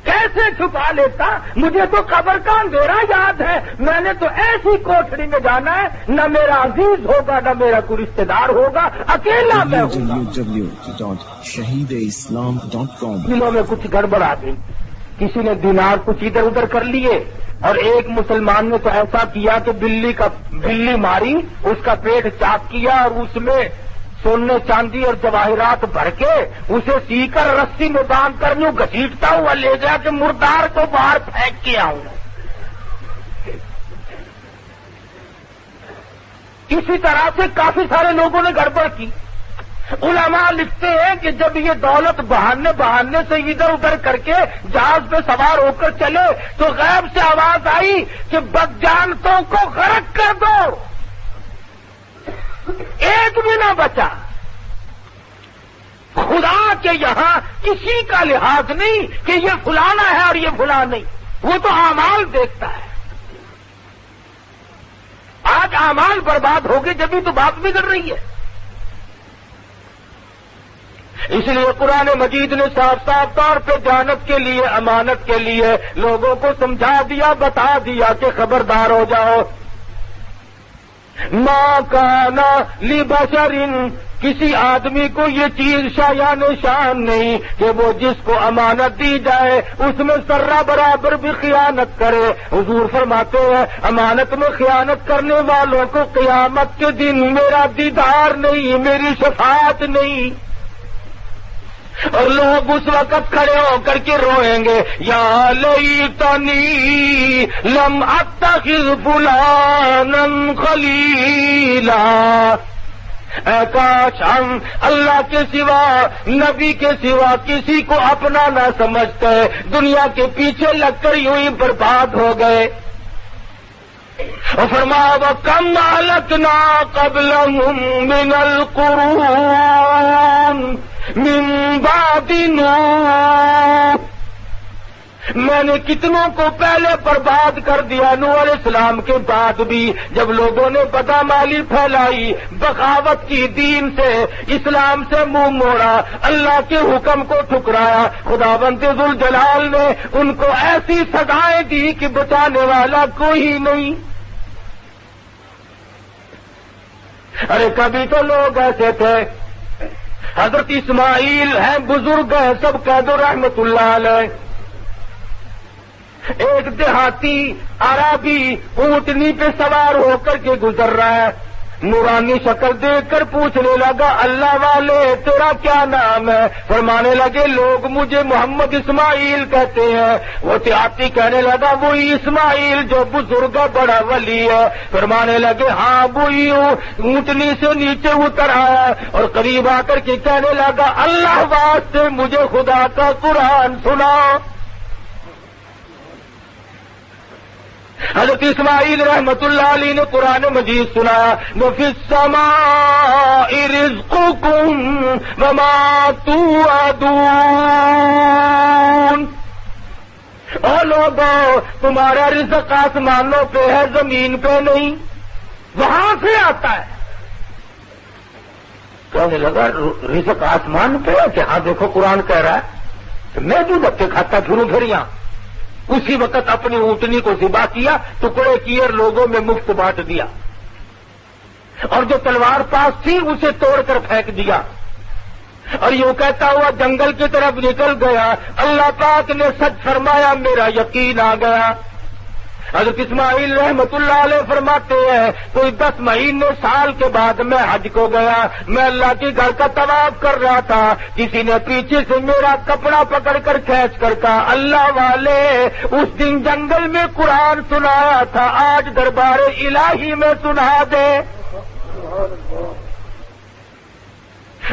کیسے چھپا لیتا، مجھے تو قبر کا اندھیرا یاد ہے. میں نے تو ایسی کوٹھڑی میں جانا ہے، نہ میرا عزیز ہوگا نہ میرا کوئی رشتے دار ہوگا، اکیلا میں ہوں گا. www.shahideislam.com دلوں میں کچھ گڑبڑ آ گئی. کسی نے دینار کچھ ادھر ادھر کر لیے، اور ایک مسلمان نے تو ایسا کیا کہ بلی ماری، اس کا پیٹ چاک کیا اور اس میں سونے چاندی اور جواہرات بھر کے اسے سی کر رسی میں باندھ کر یوں گھسیٹتا ہوا لے گیا کہ مردار کو باہر پھینک کے آؤں. اسی طرح سے کافی سارے لوگوں نے گڑبڑ کی. علماء لکھتے ہیں کہ جب یہ دولت بہانے سے ادھر ادھر کر کے جہاز پہ سوار ہو کر چلے تو غیب سے آواز آئی کہ بدجانتوں کو غرق کر دو. ایک بھی نہ بچا. خدا کے یہاں کسی کا لحاظ نہیں کہ یہ فلانا ہے اور یہ فلاں نہیں، وہ تو اعمال دیکھتا ہے. آج اعمال برباد ہو گئے جبھی تو بات بگڑ رہی ہے. اس لیے قرآن مجید نے صاف صاف طور پہ جانت کے لیے، امانت کے لیے لوگوں کو سمجھا دیا، بتا دیا کہ خبردار ہو جاؤ. ما کانا لبشر، کسی آدمی کو یہ چیز شایان شان نہیں کہ وہ جس کو امانت دی جائے اس میں ذرہ برابر بھی خیانت کرے. حضور فرماتے ہیں امانت میں خیانت کرنے والوں کو قیامت کے دن میرا دیدار نہیں، میری شفاعت نہیں. اور لوگ اس وقت کھڑے ہو کر کے روئیں گے یا لیتنی لم اتخذ فلانا خلیلا. اے کاش ہم اللہ کے سوا، نبی کے سوا کسی کو اپنا نہ سمجھتے، دنیا کے پیچھے لگ کر یوں ہی برباد ہو گئے. اور فرمایا وَكَمْ أَهْلَكْنَا قَبْلَهُمْ مِنَ الْقُرُونِ مِنْ بَعْدِ نُوحٍ، میں نے کتنوں کو پہلے برباد کر دیا نوح علیہ السلام کے بعد بھی. جب لوگوں نے بدعمالی پھیلائی، بغاوت کی، دین سے، اسلام سے منہ موڑا، اللہ کے حکم کو ٹھکرایا، خداوند ذوالجلال نے ان کو ایسی سزائیں دی کہ بچانے والا کوئی نہیں. ارے کبھی تو لوگ ایسے تھے. حضرت اسماعیل ہیں، بزرگ ہیں، سب کہہ دو رحمت اللہ علیہ. ایک دیہاتی عربی اونٹنی پہ سوار ہو کر کے گزر رہا ہے. نورانی شکل دیکھ کر پوچھنے لگا اللہ والے تیرا کیا نام ہے؟ فرمانے لگے لوگ مجھے محمد اسماعیل کہتے ہیں. وہ دیہاتی کہنے لگا وہی اسماعیل جو بزرگ بڑا ولی ہے؟ فرمانے لگے ہاں وہی ہوں. اونٹنی سے نیچے اتر آیا اور قریب آ کر کے کہنے لگا اللہ واسطے مجھے خدا کا قرآن سناؤ. حضرت اسماعیل رحمت اللہ علیہ نے قرآن مجید سنایا وَفِي السَّمَاءِ رِزْقُكُمْ وَمَا تُوعَدُونَ. او لوگو تمہارا رزق آسمانوں پہ ہے، زمین پہ نہیں، وہاں سے آتا ہے. کہنے لگا رزق آسمان پہ ہے کہ ہاں دیکھو قرآن کہہ رہا ہے. میں جو دھکے کھاتا پھروں پھر یہاں اسی وقت اپنی اونٹنی کو ذبح کیا، ٹکڑے کیے اور لوگوں میں مفت بانٹ دیا، اور جو تلوار پاس تھی اسے توڑ کر پھینک دیا، اور یوں کہتا ہوا جنگل کی طرف نکل گیا۔ اللہ پاک نے سچ فرمایا، میرا یقین آ گیا۔ حضرت اسماعیل رحمت اللہ علیہ فرماتے ہیں کوئی 10 مہینے سال کے بعد میں حج کو گیا، میں اللہ کے گھر کا طواف کر رہا تھا، کسی نے پیچھے سے میرا کپڑا پکڑ کر کھینچ کر کہا، اللہ والے اس دن جنگل میں قرآن سنایا تھا، آج دربار الہی میں سنا دے۔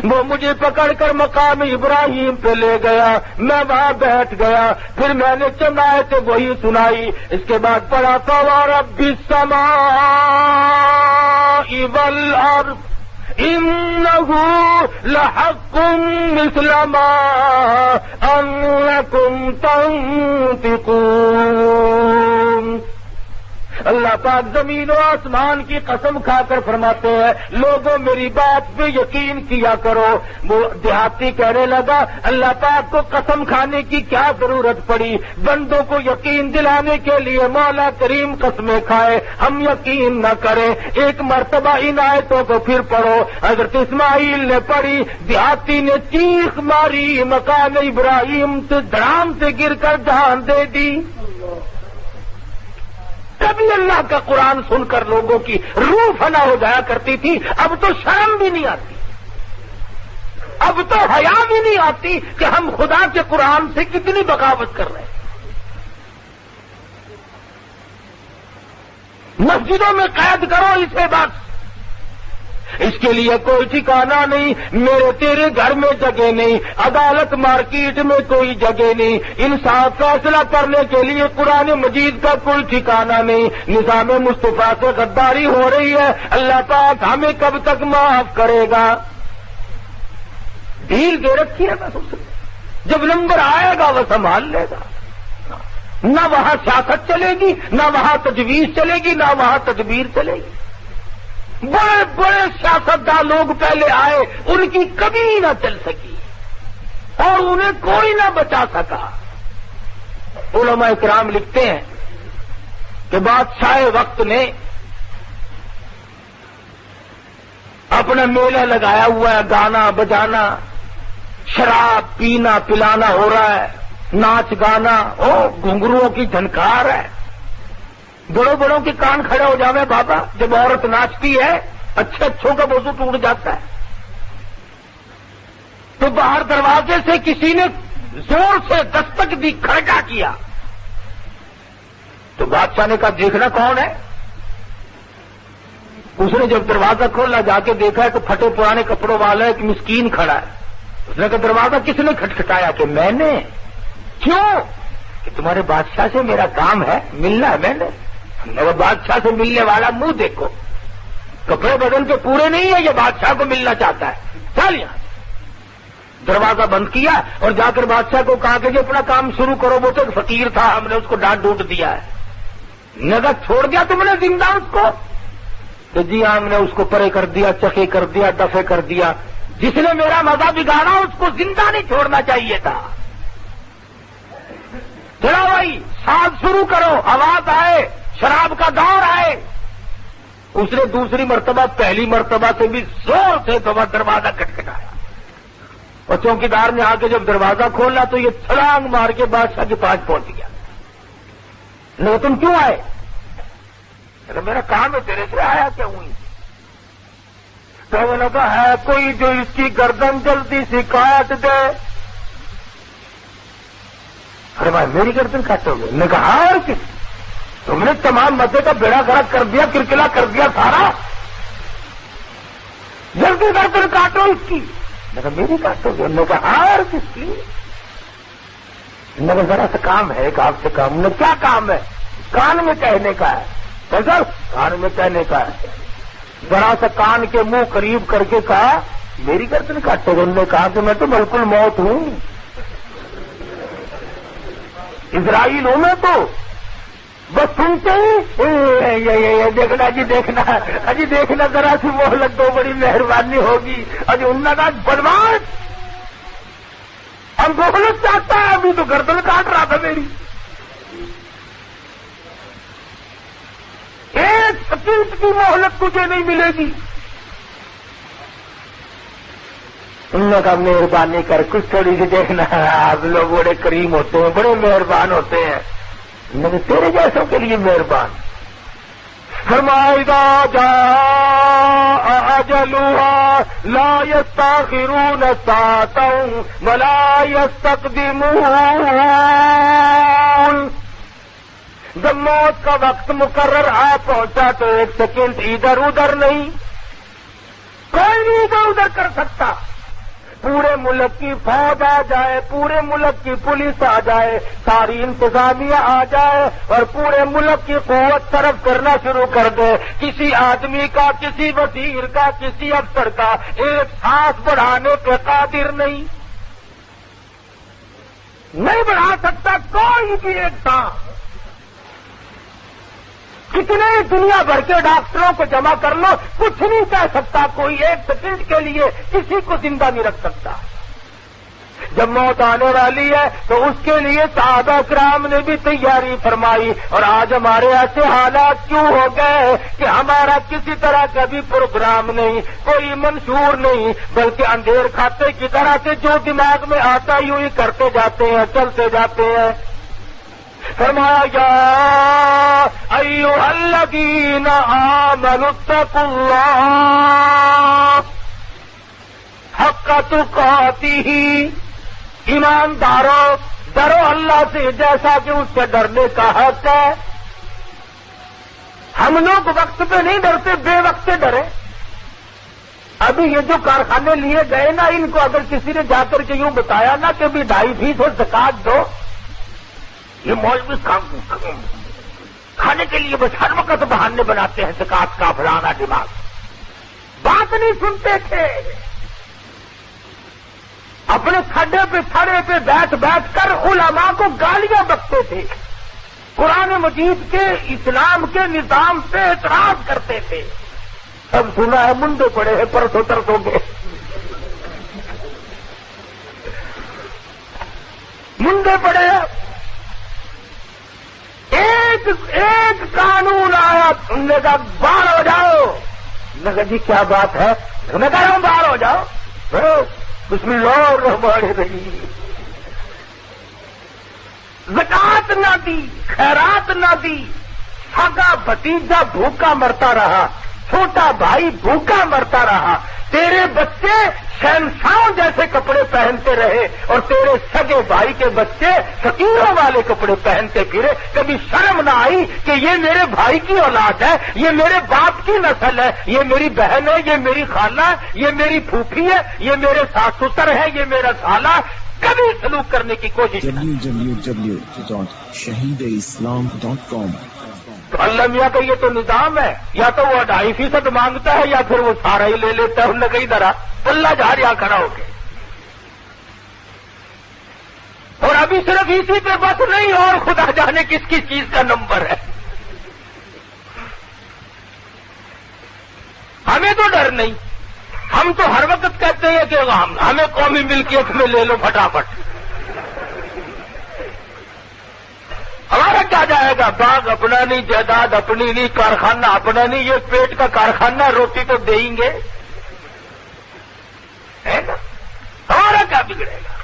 وہ مجھے پکڑ کر مقام ابراہیم پہ لے گیا، میں وہاں بیٹھ گیا، پھر میں نے چند آیتیں وہی سنائی، اس کے بعد پڑھا فَوَرَبِّ السَّمَاءِ وَالْأَرْضِ إِنَّهُ لَحَقٌّ مِثْلَ مَا أَنَّكُمْ تَنطِقُونَ۔ اللہ پاک زمین و آسمان کی قسم کھا کر فرماتے ہیں لوگوں میری بات پہ یقین کیا کرو۔ وہ دیہاتی کہنے لگا اللہ پاک کو قسم کھانے کی کیا ضرورت پڑی، بندوں کو یقین دلانے کے لیے مولا کریم قسمیں کھائے، ہم یقین نہ کریں۔ ایک مرتبہ ان آیتوں کو پھر پڑھو، حضرت اسماعیل نے پڑھی، دیہاتی نے چیخ ماری، مقام ابراہیم سے دھڑام سے گر کر جان دے دی۔ کبھی اللہ کا قرآن سن کر لوگوں کی روح فنا ہو جایا کرتی تھی، اب تو شرم بھی نہیں آتی، اب تو حیا بھی نہیں آتی کہ ہم خدا کے قرآن سے کتنی بغاوت کر رہے ہیں۔ مسجدوں میں قید کرو اسے بس، اس کے لیے کوئی ٹھکانہ نہیں، میرے تیرے گھر میں جگہ نہیں، عدالت مارکیٹ میں کوئی جگہ نہیں، انصاف فیصلہ کرنے کے لیے قرآن مجید کا کوئی ٹھکانہ نہیں۔ نظام مصطفیٰ سے غداری ہو رہی ہے، اللہ پاک ہمیں کب تک معاف کرے گا؟ ڈھیل دے رکھی ہے بس اسے، جب نمبر آئے گا وہ سنبھال لے گا۔ نہ وہاں سیاست چلے گی، نہ وہاں تجویز چلے گی، نہ وہاں تدبیر چلے گی۔ بڑے بڑے سیاستدان لوگ پہلے آئے، ان کی کبھی نہ چل سکی اور انہیں کوئی نہ بچا سکا۔ علماء کرام لکھتے ہیں کہ بادشاہ وقت نے اپنا میلہ لگایا ہوا ہے، گانا بجانا، شراب پینا پلانا ہو رہا ہے، ناچ گانا، گھنگروؤں کی جھنکار ہے، بڑوں بڑوں کے کان کھڑے ہو جاوے بابا، جب عورت ناچتی ہے اچھے اچھوں کا وضو ٹوٹ جاتا ہے۔ تو باہر دروازے سے کسی نے زور سے دستک دی، کھڑکا کیا، تو بادشاہ نے کہا دیکھنا کون ہے؟ اس نے جب دروازہ کھولا جا کے دیکھا ہے تو پھٹے پرانے کپڑوں والا ایک مسکین کھڑا ہے۔ اس نے کہا دروازہ کس نے کھٹکھٹایا؟ کہ میں نے۔ کیوں؟ کہ تمہارے بادشاہ سے میرا کام ہے، ملنا ہے میں نے۔ بادشاہ سے ملنے والا منہ دیکھو، کپڑے بدن کے پورے نہیں ہے، یہ بادشاہ کو ملنا چاہتا ہے، چل یہاں۔ دروازہ بند کیا اور جا کر بادشاہ کو کہا کہ جی اپنا کام شروع کرو، وہ تو ایک فقیر تھا، ہم نے اس کو ڈانٹ ڈوٹ دیا ہے۔ نگر چھوڑ دیا تم نے زندہ اس کو؟ تو جی ہم نے اس کو پرے کر دیا، چکے کر دیا، دفے کر دیا۔ جس نے میرا مزہ بگاڑا اس کو زندہ نہیں چھوڑنا چاہیے تھا۔ چلو بھائی ساز شروع کرو، آواز آئے، شراب کا دور آئے۔ اس نے دوسری مرتبہ پہلی مرتبہ سے بھی زور سے دروازہ کھٹکھٹایا، اور چوکیدار نے آ کے جب دروازہ کھولا تو یہ چھلانگ مار کے بادشاہ کے پاس پہنچ گیا۔ نہیں تم کیوں آئے؟ میرا کام ہے، تیرے سے آیا کیا ہوں؟ تو نے کہا ہے کوئی جو اس کی گردن جلدی سے کاٹ دے۔ ارے بھائی میری گردن کاٹو گے؟ نے کہا اور کس؟ تم نے تمام مزے کا بیڑا گرک کر دیا، کرکلا کر دیا سارا، جلدی گردن کاٹو اس کی۔ نے کہا میری کاٹو گے؟ نے کہا اور کس کی؟ نے کہا ذرا سا کام ہے ایک آپ سے کام۔ نے کیا کام ہے؟ کان میں کہنے کا ہے۔ سر کان میں کہنے کا ہے۔ ذرا سا کان کے منہ قریب کر کے کہا میری گردن کاٹو گے؟ انہوں نے کہا کہ میں تو ملک الموت ہوں، اسرائیل ہوں میں تو، بس سنتے ہی دیکھنا جی دیکھنا اجی دیکھنا ذرا سی مہلت دو، بڑی مہربانی ہوگی۔ اجی انہوں نے بدماش اب مہلت چاہتا ہے، ابھی تو گردن کاٹ رہا تھا میری۔ کی مہلت تجھے نہیں ملے گی۔ انہوں نے کہا مہربانی کر کچھ تھوڑی سی دیکھنا، آپ لوگ بڑے کریم ہوتے ہیں، بڑے مہربان ہوتے ہیں۔ میں نے تیرے جیسوں کے لیے مہربان۔ فرمایا جاء اجلها لا يستأخرون ساعة ولا يستقدمون۔ جب موت کا وقت مقرر آ پہنچا تو ایک سیکنڈ ادھر ادھر نہیں، کوئی نہیں ادھر ادھر کر سکتا۔ پورے ملک کی فوج آ جائے، پورے ملک کی پولیس آ جائے، ساری انتظامیہ آ جائے اور پورے ملک کی قوت صرف کرنا شروع کر دے، کسی آدمی کا، کسی وزیر کا، کسی افسر کا ایک سانس بڑھانے پہ قادر نہیں بڑھا سکتا کوئی بھی ایک سانس۔ کتنے دنیا بھر کے ڈاکٹروں کو جمع کر لو، کچھ نہیں کہہ سکتا کوئی ایک سیکنڈ کے لیے کسی کو زندہ نہیں رکھ سکتا۔ جب موت آنے والی ہے تو اس کے لیے صحابہ کرام نے بھی تیاری فرمائی، اور آج ہمارے ایسے حالات کیوں ہو گئے کہ ہمارا کسی طرح کا بھی پروگرام نہیں، کوئی منشور نہیں، بلکہ اندھیر کھاتے کی طرح سے جو دماغ میں آتا یوں ہی کرتے جاتے ہیں، چلتے جاتے ہیں۔ فرمایا یا ایھا الذین آمنوا اتقوا اللہ حق تقاتہ، ایماندارو ڈرو اللہ سے جیسا کہ اس سے ڈرنے کا حق ہے۔ ہم لوگ وقت پہ نہیں ڈرتے، بے وقت سے ڈرے۔ ابھی یہ جو کارخانے لیے گئے نا، ان کو اگر کسی نے جا کر کے یوں بتایا نا کہ بھی 2.5% زکات دو، یہ مولوی کھانے کے لیے بس ہر وقت بہانے بناتے ہیں، زکات کا فلانا دماغ، بات نہیں سنتے تھے۔ اپنے کھڈے پہ تھڑے پہ بیٹھ بیٹھ کر علماء کو گالیاں بکتے تھے، قرآن مجید کے، اسلام کے نظام سے اعتراض کرتے تھے۔ اب سنا ہے منڈے پڑے ہیں پرسوں ترسوں کے، منڈے پڑے ہیں۔ ایک قانون آیا، تم نے کہا باہر ہو جاؤ۔ میں کہا جی کیا بات ہے؟ میں کہہ رہا ہوں باہر ہو جاؤ۔ بسم اللہ الرحمن الرحیم۔ زکات نہ دی، خیرات نہ دی، سگا بھتیجا بھوکا مرتا رہا، چھوٹا بھائی بھوکا مرتا رہا، تیرے بچے شہنشاہوں جیسے کپڑے پہنتے رہے اور تیرے سگے بھائی کے بچے فقیروں والے کپڑے پہنتے پھرے۔ کبھی شرم نہ آئی کہ یہ میرے بھائی کی اولاد ہے، یہ میرے باپ کی نسل ہے، یہ میری بہن ہے، یہ میری خالہ ہے، یہ میری پھوپھی ہے، یہ میرے ساس سسر ہے، یہ میرا سالہ ہے؟ کبھی سلوک کرنے کی کوشش نہیں۔ www.shahideislam.com تو اللہ میاں کا یہ تو نظام ہے، یا تو وہ 2.5% مانگتا ہے یا پھر وہ سارا ہی لے لیتا ہے۔ انہوں نے کہیں درا اللہ جہاں یہاں کھڑا ہو کے، اور ابھی صرف اسی پہ بس نہیں، اور خدا جانے کس کس چیز کا نمبر ہے۔ ہمیں تو ڈر نہیں، ہم تو ہر وقت کہتے ہیں کہ ہمیں قومی ملکیت میں لے لو پھٹافٹ۔ ہمارا کیا جائے گا؟ باغ اپنا نہیں، جائیداد اپنی نہیں، کارخانہ اپنا نہیں، یہ پیٹ کا کارخانہ، روٹی تو دیں گے، ہے نا؟ ہمارا کیا بگڑے گا؟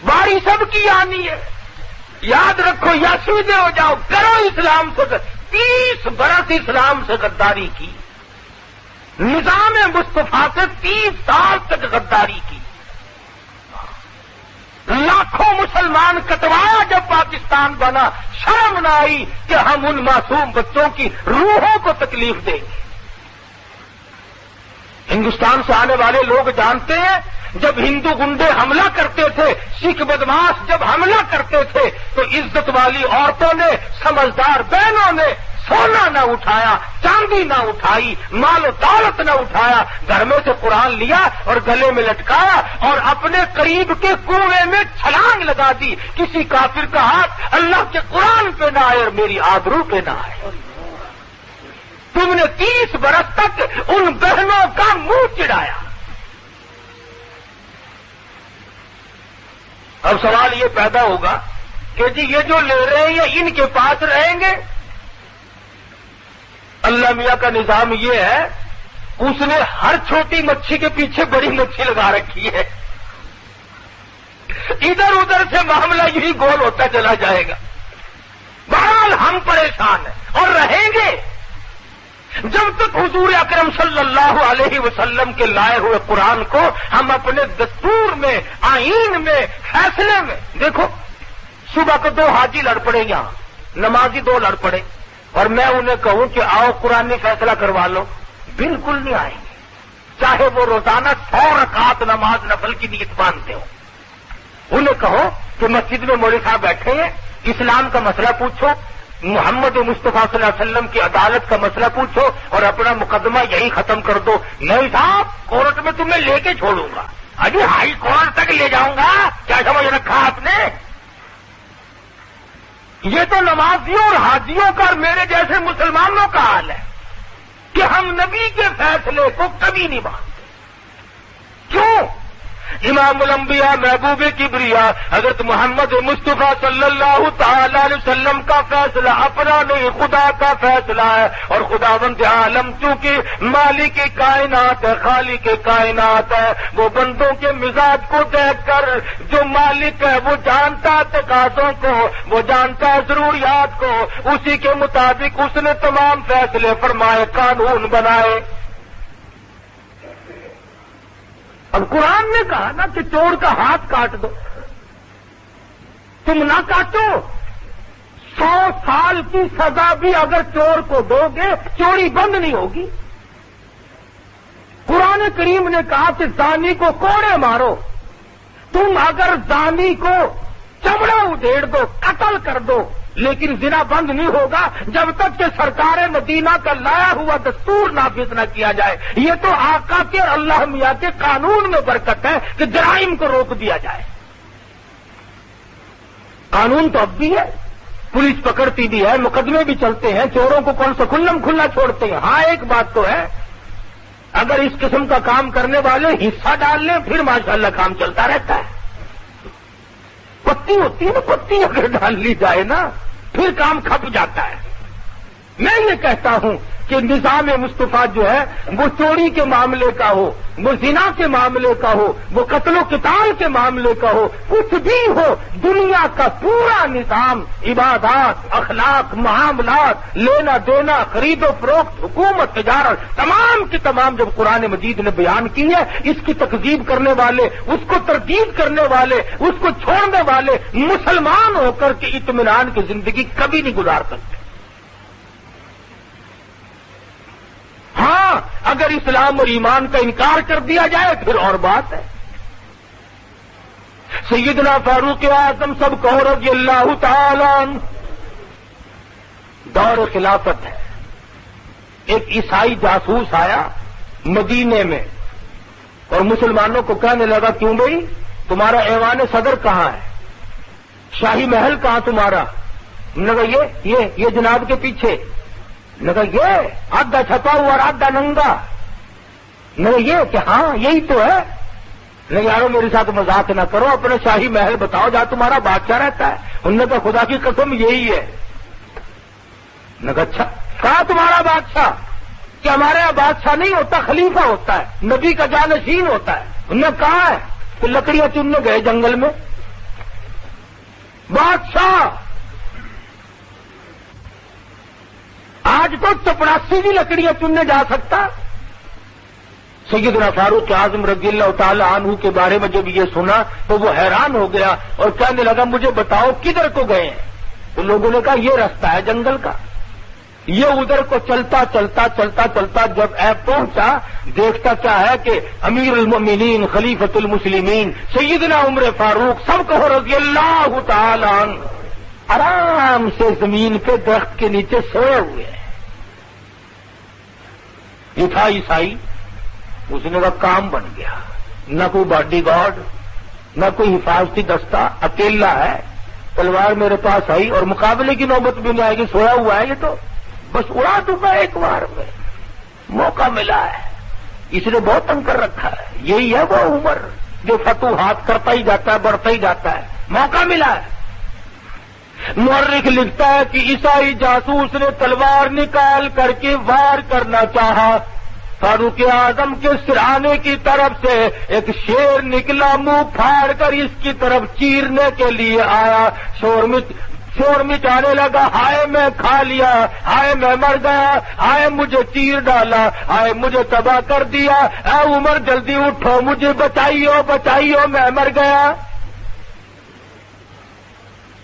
باری سب کی آنی ہے، یاد رکھو یا سیدھے ہو جاؤ، کرو اسلام سے 30 برس اسلام سے غداری کی، نظام مصطفیٰ سے 30 سال تک غداری کی، لاکھوں مسلمان کٹوایا جب پاکستان بنا، شرم نہ آئی کہ ہم ان معصوم بچوں کی روحوں کو تکلیف دیں گے۔ ہندوستان سے آنے والے لوگ جانتے ہیں، جب ہندو گنڈے حملہ کرتے تھے، سکھ بدماش جب حملہ کرتے تھے، تو عزت والی عورتوں نے، سمجھدار بہنوں نے سونا نہ اٹھایا، چاندی نہ اٹھائی، مال و دولت نہ اٹھایا، گھر میں سے قرآن لیا اور گلے میں لٹکایا اور اپنے قریب کے کنویں میں چھلانگ لگا دی۔ کسی کافر کا ہاتھ اللہ کے قرآن پہ نہ آئے اور میری آبرو پہ نہ آئے۔ تم نے 30 برس تک ان بہنوں کا منہ چڑھایا۔ اب سوال یہ پیدا ہوگا کہ جی یہ جو لے رہے ہیں یہ ان کے پاس رہیں گے اللہ میاں کا نظام یہ ہے، اس نے ہر چھوٹی مچھی کے پیچھے بڑی مچھی لگا رکھی ہے، ادھر ادھر سے معاملہ یہی گول ہوتا چلا جائے گا۔ بہرحال ہم پریشان ہیں اور رہیں گے جب تک حضور اکرم صلی اللہ علیہ وسلم کے لائے ہوئے قرآن کو ہم اپنے دستور میں، آئین میں، فیصلے میں۔ دیکھو صبح کو 2 حاجی لڑ پڑے یہاں، نمازی 2 لڑ پڑے، اور میں انہیں کہوں کہ آؤ قرآن میں فیصلہ کروا لو، بالکل نہیں آئیں گے، چاہے وہ روزانہ 100 رکعت نماز نفل کی نیت باندھتے ہو۔ انہیں کہو کہ مسجد میں مولوی صاحب بیٹھے ہیں، اسلام کا مسئلہ پوچھو، محمد مصطفیٰ صلی اللہ علیہ وسلم کی عدالت کا مسئلہ پوچھو اور اپنا مقدمہ یہی ختم کر دو۔ نہیں صاحب، کورٹ میں تمہیں لے کے چھوڑوں گا، ابھی ہائی کورٹ تک لے جاؤں گا، کیا سمجھ رکھا آپ نے؟ یہ تو نمازیوں اور حاجیوں کا اور میرے جیسے مسلمانوں کا حال ہے کہ ہم نبی کے فیصلے کو کبھی نہیں مانتے۔ کیوں؟ امام الانبیاء محبوب کبریا حضرت محمد مصطفیٰ صلی اللہ تعالی علیہ وسلم کا فیصلہ اپنا نہیں، خدا کا فیصلہ ہے، اور خداوند عالم چونکہ مالک کائنات ہے، خالق کائنات ہے، وہ بندوں کے مزاج کو دیکھ کر جو مالک ہے وہ جانتا ہے تقاضوں کو، وہ جانتا ہے ضروریات کو، اسی کے مطابق اس نے تمام فیصلے فرمائے، قانون بنائے۔ اب قرآن نے کہا نا کہ چور کا ہاتھ کاٹ دو، تم نہ کاٹو، 100 سال کی سزا بھی اگر چور کو دو گے چوری بند نہیں ہوگی۔ قرآن کریم نے کہا کہ زانی کو کوڑے مارو، تم اگر زانی کو چمڑا ادھیڑ دو، قتل کر دو، لیکن زنا بند نہیں ہوگا جب تک کہ سرکار مدینہ کا لایا ہوا دستور نافذ نہ کیا جائے۔ یہ تو آقا کے اللہ میاں کے قانون میں برکت ہے کہ جرائم کو روک دیا جائے۔ قانون تو اب بھی ہے، پولیس پکڑتی بھی ہے، مقدمے بھی چلتے ہیں، چوروں کو کون سا کھلم کھلا چھوڑتے ہیں۔ ہاں ایک بات تو ہے، اگر اس قسم کا کام کرنے والے حصہ ڈال لیں پھر ماشاءاللہ کام چلتا رہتا ہے۔ پتی ہوتی ہے نا، پتی اگر ڈال لی جائے نا پھر کام کھپ جاتا ہے۔ میں یہ کہتا ہوں کہ نظام مصطفیٰ جو ہے وہ چوری کے معاملے کا ہو، وہ زنا کے معاملے کا ہو، وہ قتل و قتال کے معاملے کا ہو، کچھ بھی ہو، دنیا کا پورا نظام، عبادات، اخلاق، معاملات، لینا دینا، خرید و فروخت، حکومت، تجارت، تمام کی تمام جب قرآن مجید نے بیان کی ہے، اس کی تکذیب کرنے والے، اس کو تردید کرنے والے، اس کو چھوڑنے والے مسلمان ہو کر کے اطمینان کی زندگی کبھی نہیں گزار سکتے۔ ہاں اگر اسلام اور ایمان کا انکار کر دیا جائے پھر اور بات ہے۔ سیدنا فاروق اعظم سب کو رضی اللہ تعالی عنہ، دور خلافت ہے، ایک عیسائی جاسوس آیا مدینے میں اور مسلمانوں کو کہنے لگا، کیوں بھائی تمہارا ایوان صدر کہاں ہے، شاہی محل کہاں تمہارا؟ نے کہا یہ جناب کے پیچھے۔ نے کہا یہ آدھا چھپا ہوا اور آدھا ننگا؟ نے کہا یہ کہ ہاں یہی تو ہے۔ نے کہا یارو میرے ساتھ مذاق نہ کرو، اپنے شاہی محل بتاؤ جہاں تمہارا بادشاہ رہتا ہے۔ انہوں نے کہا خدا کی قسم یہی ہے۔ نے کہا اچھا، کہا تمہارا بادشاہ؟ کہ ہمارے یہاں بادشاہ نہیں ہوتا، خلیفہ ہوتا ہے، نبی کا جانشین ہوتا ہے۔ انہوں نے کہا ہے کہ لکڑیاں چننے گئے جنگل میں۔ بادشاہ آج تو چپڑاسی بھی لکڑیاں چننے جا سکتا۔ سیدنا فاروق اعظم رضی اللہ تعالی عنہ کے بارے میں جب یہ سنا تو وہ حیران ہو گیا اور کہنے لگا مجھے بتاؤ کدھر کو گئے ہیں؟ تو لوگوں نے کہا یہ راستہ ہے جنگل کا۔ یہ ادھر کو چلتا چلتا چلتا چلتا جب ایپ پہنچا، دیکھتا کیا ہے کہ امیر المؤمنین خلیفۃ المسلمین سیدنا عمر فاروق سب کو رضی اللہ تعالی عنہ آرام سے زمین پہ درخت کے نیچے سوئے ہوئے ہیں۔ یہ تھا عیسائی، اس نے کہا کام بن گیا، نہ کوئی باڈی گارڈ نہ کوئی حفاظتی دستہ، اکیلا ہے، تلوار میرے پاس آئی اور مقابلے کی نوبت بھی نہیں آئے گی، سویا ہوا ہے یہ تو بس اڑا دوں گا ایک بار میں، موقع ملا ہے۔ اس نے بہت تنگ کر رکھا ہے، یہی ہے وہ عمر جو فتوحات کرتا ہی جاتا ہے، بڑھتا ہی جاتا ہے، موقع ملا ہے۔ مورخ لکھتا ہے کہ عیسائی جاسوس نے تلوار نکال کر کے وار کرنا چاہا، فاروق اعظم کے سرہانے کی طرف سے ایک شیر نکلا، منہ پھاڑ کر اس کی طرف چیرنے کے لیے آیا، شور مچانے لگا، ہائے میں کھا لیا، ہائے میں مر گیا، ہائے مجھے چیر ڈالا، ہائے مجھے تباہ کر دیا، اے عمر جلدی اٹھو، مجھے بچائیو بچائیو، میں مر گیا۔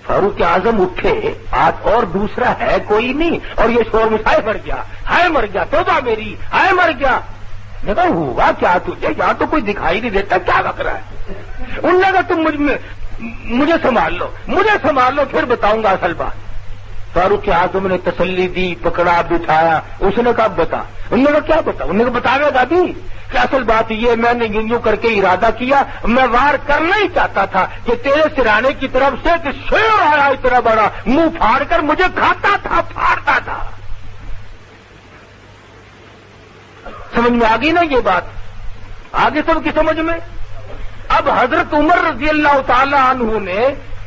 فاروق اعظم اٹھے، آج اور دوسرا ہے کوئی نہیں، اور یہ شور مچائے مر گیا، ہائے مر گیا، توبہ میری، ہائے مر گیا۔ میں کہا ہوا کیا تجھے؟ یہاں تو کوئی دکھائی نہیں دیتا، کیا بک رہا ہے؟ انہوں نے کہا تم مجھے سنبھال لو، پھر بتاؤں گا اصل بات۔ فاروق اعظم نے تسلی دی، پکڑا بٹھایا، اس نے کہا بتا، انہوں نے کہا کیا بتا؟ انہوں نے کہا بتا گا دادی کہ اصل بات یہ میں نے یوں کر کے ارادہ کیا، میں وار کرنا ہی چاہتا تھا کہ تیرے سرانے کی طرف سے کہ شیر آیا اتنا بڑا، منہ پھاڑ کر مجھے کھاتا تھا، پھاڑتا تھا۔ سمجھ میں آ گئی نا یہ بات؟ آگے سب کی سمجھ میں؟ اب حضرت عمر رضی اللہ تعالی عنہ نے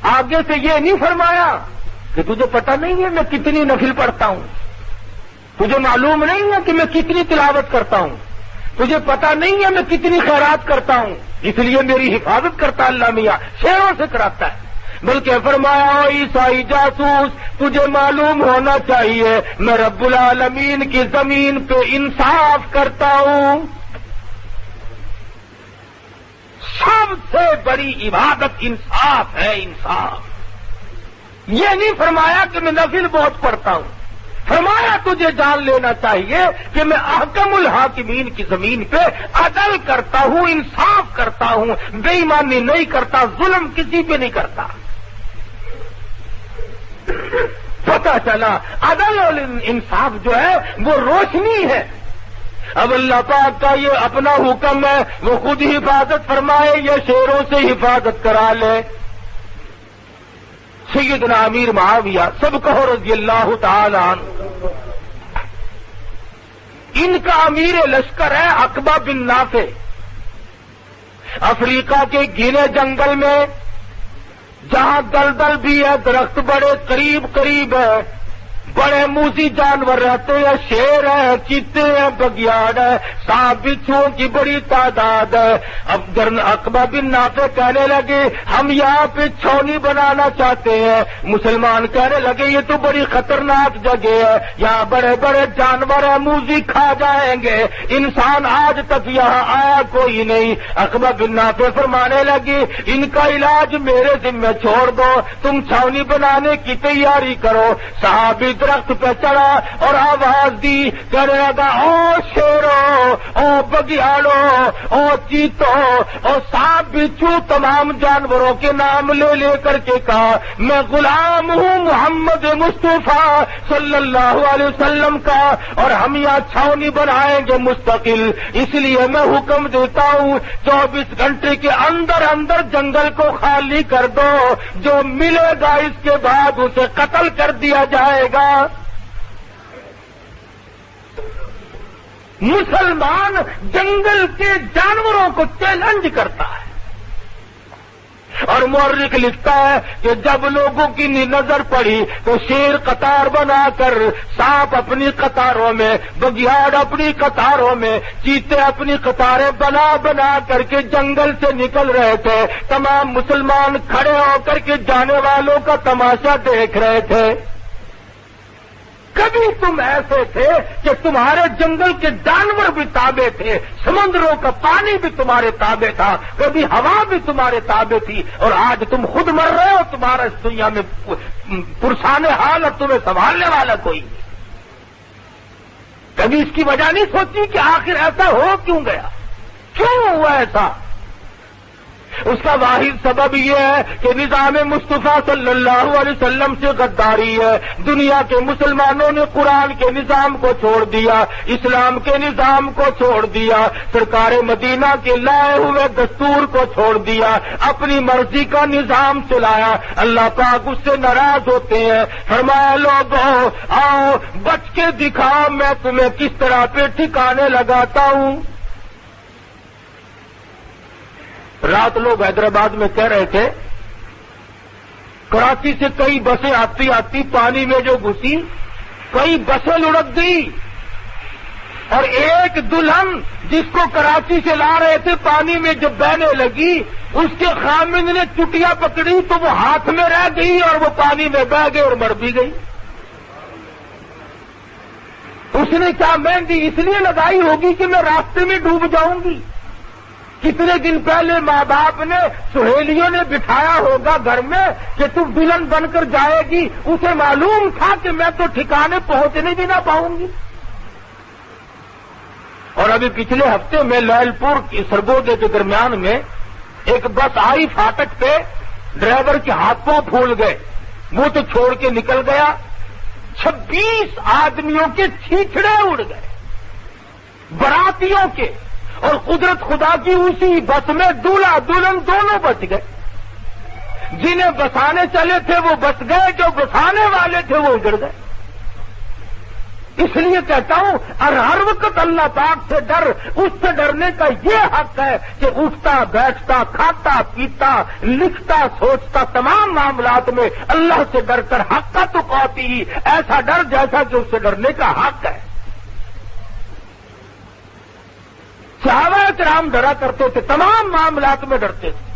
آگے سے یہ نہیں فرمایا کہ تجھے پتہ نہیں ہے میں کتنی نفل پڑھتا ہوں، تجھے معلوم نہیں ہے کہ میں کتنی تلاوت کرتا ہوں، تجھے پتہ نہیں ہے میں کتنی خیرات کرتا ہوں، اس لیے میری حفاظت کرتا اللہ میاں، شیروں سے کراتا ہے، بلکہ فرمایا او عیسائی جاسوس تجھے معلوم ہونا چاہیے میں رب العالمین کی زمین پہ انصاف کرتا ہوں، سب سے بڑی عبادت انصاف ہے، انصاف۔ یہ نہیں فرمایا کہ میں نفل بہت پڑھتا ہوں، فرمایا تجھے جان لینا چاہیے کہ میں احکم الحاکمین کی زمین پہ عدل کرتا ہوں، انصاف کرتا ہوں، بے ایمانی نہیں کرتا، ظلم کسی پہ نہیں کرتا۔ پتہ چلا عدل اور انصاف جو ہے وہ روشنی ہے۔ اب اللہ پاک کا یہ اپنا حکم ہے، وہ خود ہی حفاظت فرمائے، یہ شیروں سے حفاظت کرا لے۔ سیدنا امیر معاویہ سب کہو رضی اللہ تعالی عنہ، ان کا امیر لشکر ہے عقبہ بن نافع، افریقہ کے گھنے جنگل میں جہاں دلدل بھی ہے، درخت بڑے قریب قریب ہے، بڑے موذی جانور رہتے ہیں، شیر ہیں، چیتے ہیں، بگیاڑ ہے، سانپ بچھوؤں کی بڑی تعداد ہے۔ اب عقبہ بن نافع کہنے لگے ہم یہاں پہ چھاؤنی بنانا چاہتے ہیں، مسلمان کہنے لگے یہ تو بڑی خطرناک جگہ ہے، یہاں بڑے بڑے جانور ہیں، موذی کھا جائیں گے، انسان آج تک یہاں آیا کوئی نہیں۔ عقبہ بن نافع فرمانے لگی ان کا علاج میرے ذمہ چھوڑ دو، تم چھاؤنی بنانے کی تیاری کرو۔ صحابی درخت پہ چڑھا اور آواز دی، کہنے لگا او شیرو، او بگیاڑو، او چیتو، او سانپ بچھو، تمام جانوروں کے نام لے لے کر کے کہا میں غلام ہوں محمد مصطفیٰ صلی اللہ علیہ وسلم کا، اور ہم یہاں چھاؤنی بنائیں گے مستقل، اس لیے میں حکم دیتا ہوں 24 گھنٹے کے اندر اندر جنگل کو خالی کر دو، جو ملے گا اس کے بعد اسے قتل کر دیا جائے گا۔ مسلمان جنگل کے جانوروں کو چیلنج کرتا ہے، اور مورخ لکھتا ہے کہ جب لوگوں کی نظر پڑی تو شیر قطار بنا کر، سانپ اپنی قطاروں میں، بگیاڑ اپنی قطاروں میں، چیتے اپنی قطاریں بنا بنا کر کے جنگل سے نکل رہے تھے، تمام مسلمان کھڑے ہو کر کے جانے والوں کا تماشا دیکھ رہے تھے۔ کبھی تم ایسے تھے کہ تمہارے جنگل کے جانور بھی تابع تھے، سمندروں کا پانی بھی تمہارے تابع تھا، کبھی ہوا بھی تمہارے تابع تھی، اور آج تم خود مر رہے ہو، تمہارا اس دنیا میں پرسان حال، اور تمہیں سنبھالنے والا کوئی نہیں۔ کبھی اس کی وجہ نہیں سوچی کہ آخر ایسا ہو کیوں گیا، کیوں ہوا ایسا؟ اس کا واحد سبب یہ ہے کہ نظام مصطفیٰ صلی اللہ علیہ وسلم سے غداری ہے۔ دنیا کے مسلمانوں نے قرآن کے نظام کو چھوڑ دیا، اسلام کے نظام کو چھوڑ دیا، سرکار مدینہ کے لائے ہوئے دستور کو چھوڑ دیا، اپنی مرضی کا نظام چلایا۔ اللہ پاک اس سے ناراض ہوتے ہیں، فرمایا لوگوں آؤ بچ کے دکھاؤ میں تمہیں کس طرح پہ ٹھکانے لگاتا ہوں۔ رات لوگ حیدرآباد میں کہہ رہے تھے کراچی سے کئی بسیں آتی آتی پانی میں جو گھسی، کئی بسیں لڑک گئی، اور ایک دلہن جس کو کراچی سے لا رہے تھے پانی میں جب بہنے لگی، اس کے خامند نے چٹیا پکڑی تو وہ ہاتھ میں رہ گئی اور وہ پانی میں بہ گئی اور مر بھی گئی۔ اس نے کیا مہندی اس لیے لگائی ہوگی کہ میں راستے میں ڈوب جاؤں گی؟ کتنے دن پہلے ماں باپ نے سہیلیوں نے بٹھایا ہوگا گھر میں کہ تم دلہن بن کر جائے گی، اسے معلوم تھا کہ میں تو ٹھکانے پہنچنے بھی نہ پاؤں گی۔ اور ابھی پچھلے ہفتے میں لال پور کی سرگودے کے درمیان میں ایک بس آئی فاٹک پہ، ڈرائیور کے ہاتھ پاؤں پھول گئے، منہ تو چھوڑ کے نکل گیا، 26 آدمیوں کے چھیچڑے اڑ گئے، براتیوں کے، اور قدرت خدا کی اسی بس میں دولہا دلہن دونوں بچ گئے۔ جنہیں بسانے چلے تھے وہ بچ گئے، جو بسانے والے تھے وہ اجڑ گئے۔ اس لیے کہتا ہوں ہر وقت اللہ پاک سے ڈر، اس سے ڈرنے کا یہ حق ہے کہ اٹھتا بیٹھتا کھاتا پیتا لکھتا سوچتا تمام معاملات میں اللہ سے ڈر کر حق کا تو پاتی ہی، ایسا ڈر جیسا کہ اس سے ڈرنے کا حق ہے۔ صحابہ کرام ڈرا کرتے تھے، تمام معاملات میں ڈرتے تھے۔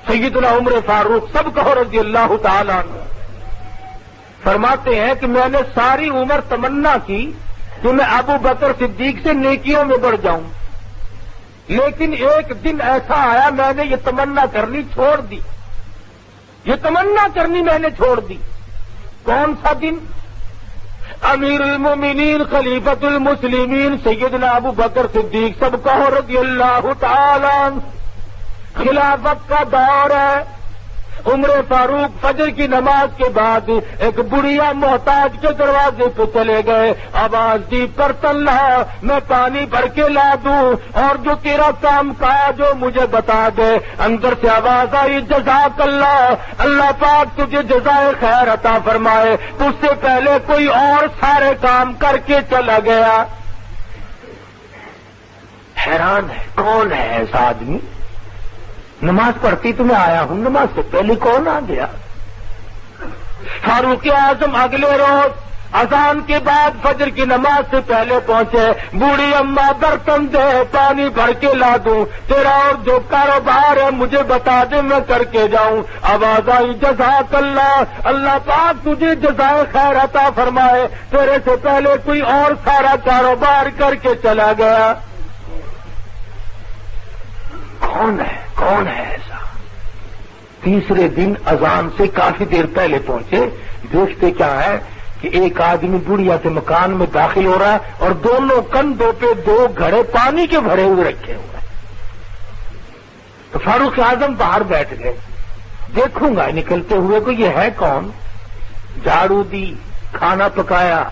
سیدنا عمر فاروق سب کہو رضی اللہ تعالیٰ عنہ فرماتے ہیں کہ میں نے ساری عمر تمنا کی کہ میں ابو بکر صدیق سے نیکیوں میں بڑھ جاؤں، لیکن ایک دن ایسا آیا میں نے یہ تمنا کرنی چھوڑ دی، یہ تمنا کرنی میں نے چھوڑ دی۔ کون سا دن؟ امیر المومنین خلیفۃ المسلمین سیدنا ابو بکر صدیق سب کہو رضی اللہ تعالیٰ عنہ، خلافت کا دور ہے۔ عمر فاروق فجر کی نماز کے بعد ایک بڑھیا محتاج کے دروازے پہ چلے گئے، آواز دی برتن لا، میں پانی بھر کے لا دوں، اور جو تیرا کام کاج جو مجھے بتا دے۔ اندر سے آواز آئی جزاک اللہ، اللہ پاک تجھے جزائے خیر عطا فرمائے، تجھ سے پہلے کوئی اور سارے کام کر کے چلا گیا۔ حیران ہے کون ہے ایسا آدمی؟ نماز پڑھتی تو میں آیا ہوں، نماز سے پہلے کون آ گیا؟ فاروق اعظم اگلے روز اذان کے بعد فجر کی نماز سے پہلے پہنچے، بوڑھی اماں برتن دے، پانی بھر کے لا دوں، تیرا اور جو کاروبار ہے مجھے بتا دے میں کر کے جاؤں۔ آواز آئی جزاک اللہ، اللہ پاک تجھے جزائے خیر عطا فرمائے، تیرے سے پہلے کوئی اور سارا کاروبار کر کے چلا گیا۔ کون ہے ایسا؟ تیسرے دن اذان سے کافی دیر پہلے پہنچے، دیکھتے کیا ہے کہ ایک آدمی بڑھیا سے مکان میں داخل ہو رہا ہے اور دونوں کندھوں پہ 2 گھڑے پانی کے بھرے ہوئے رکھے ہوئے ہیں۔ تو فاروق اعظم باہر بیٹھ گئے، دیکھوں گا نکلتے ہوئے کو یہ ہے کون؟ جھاڑو دی، کھانا پکایا،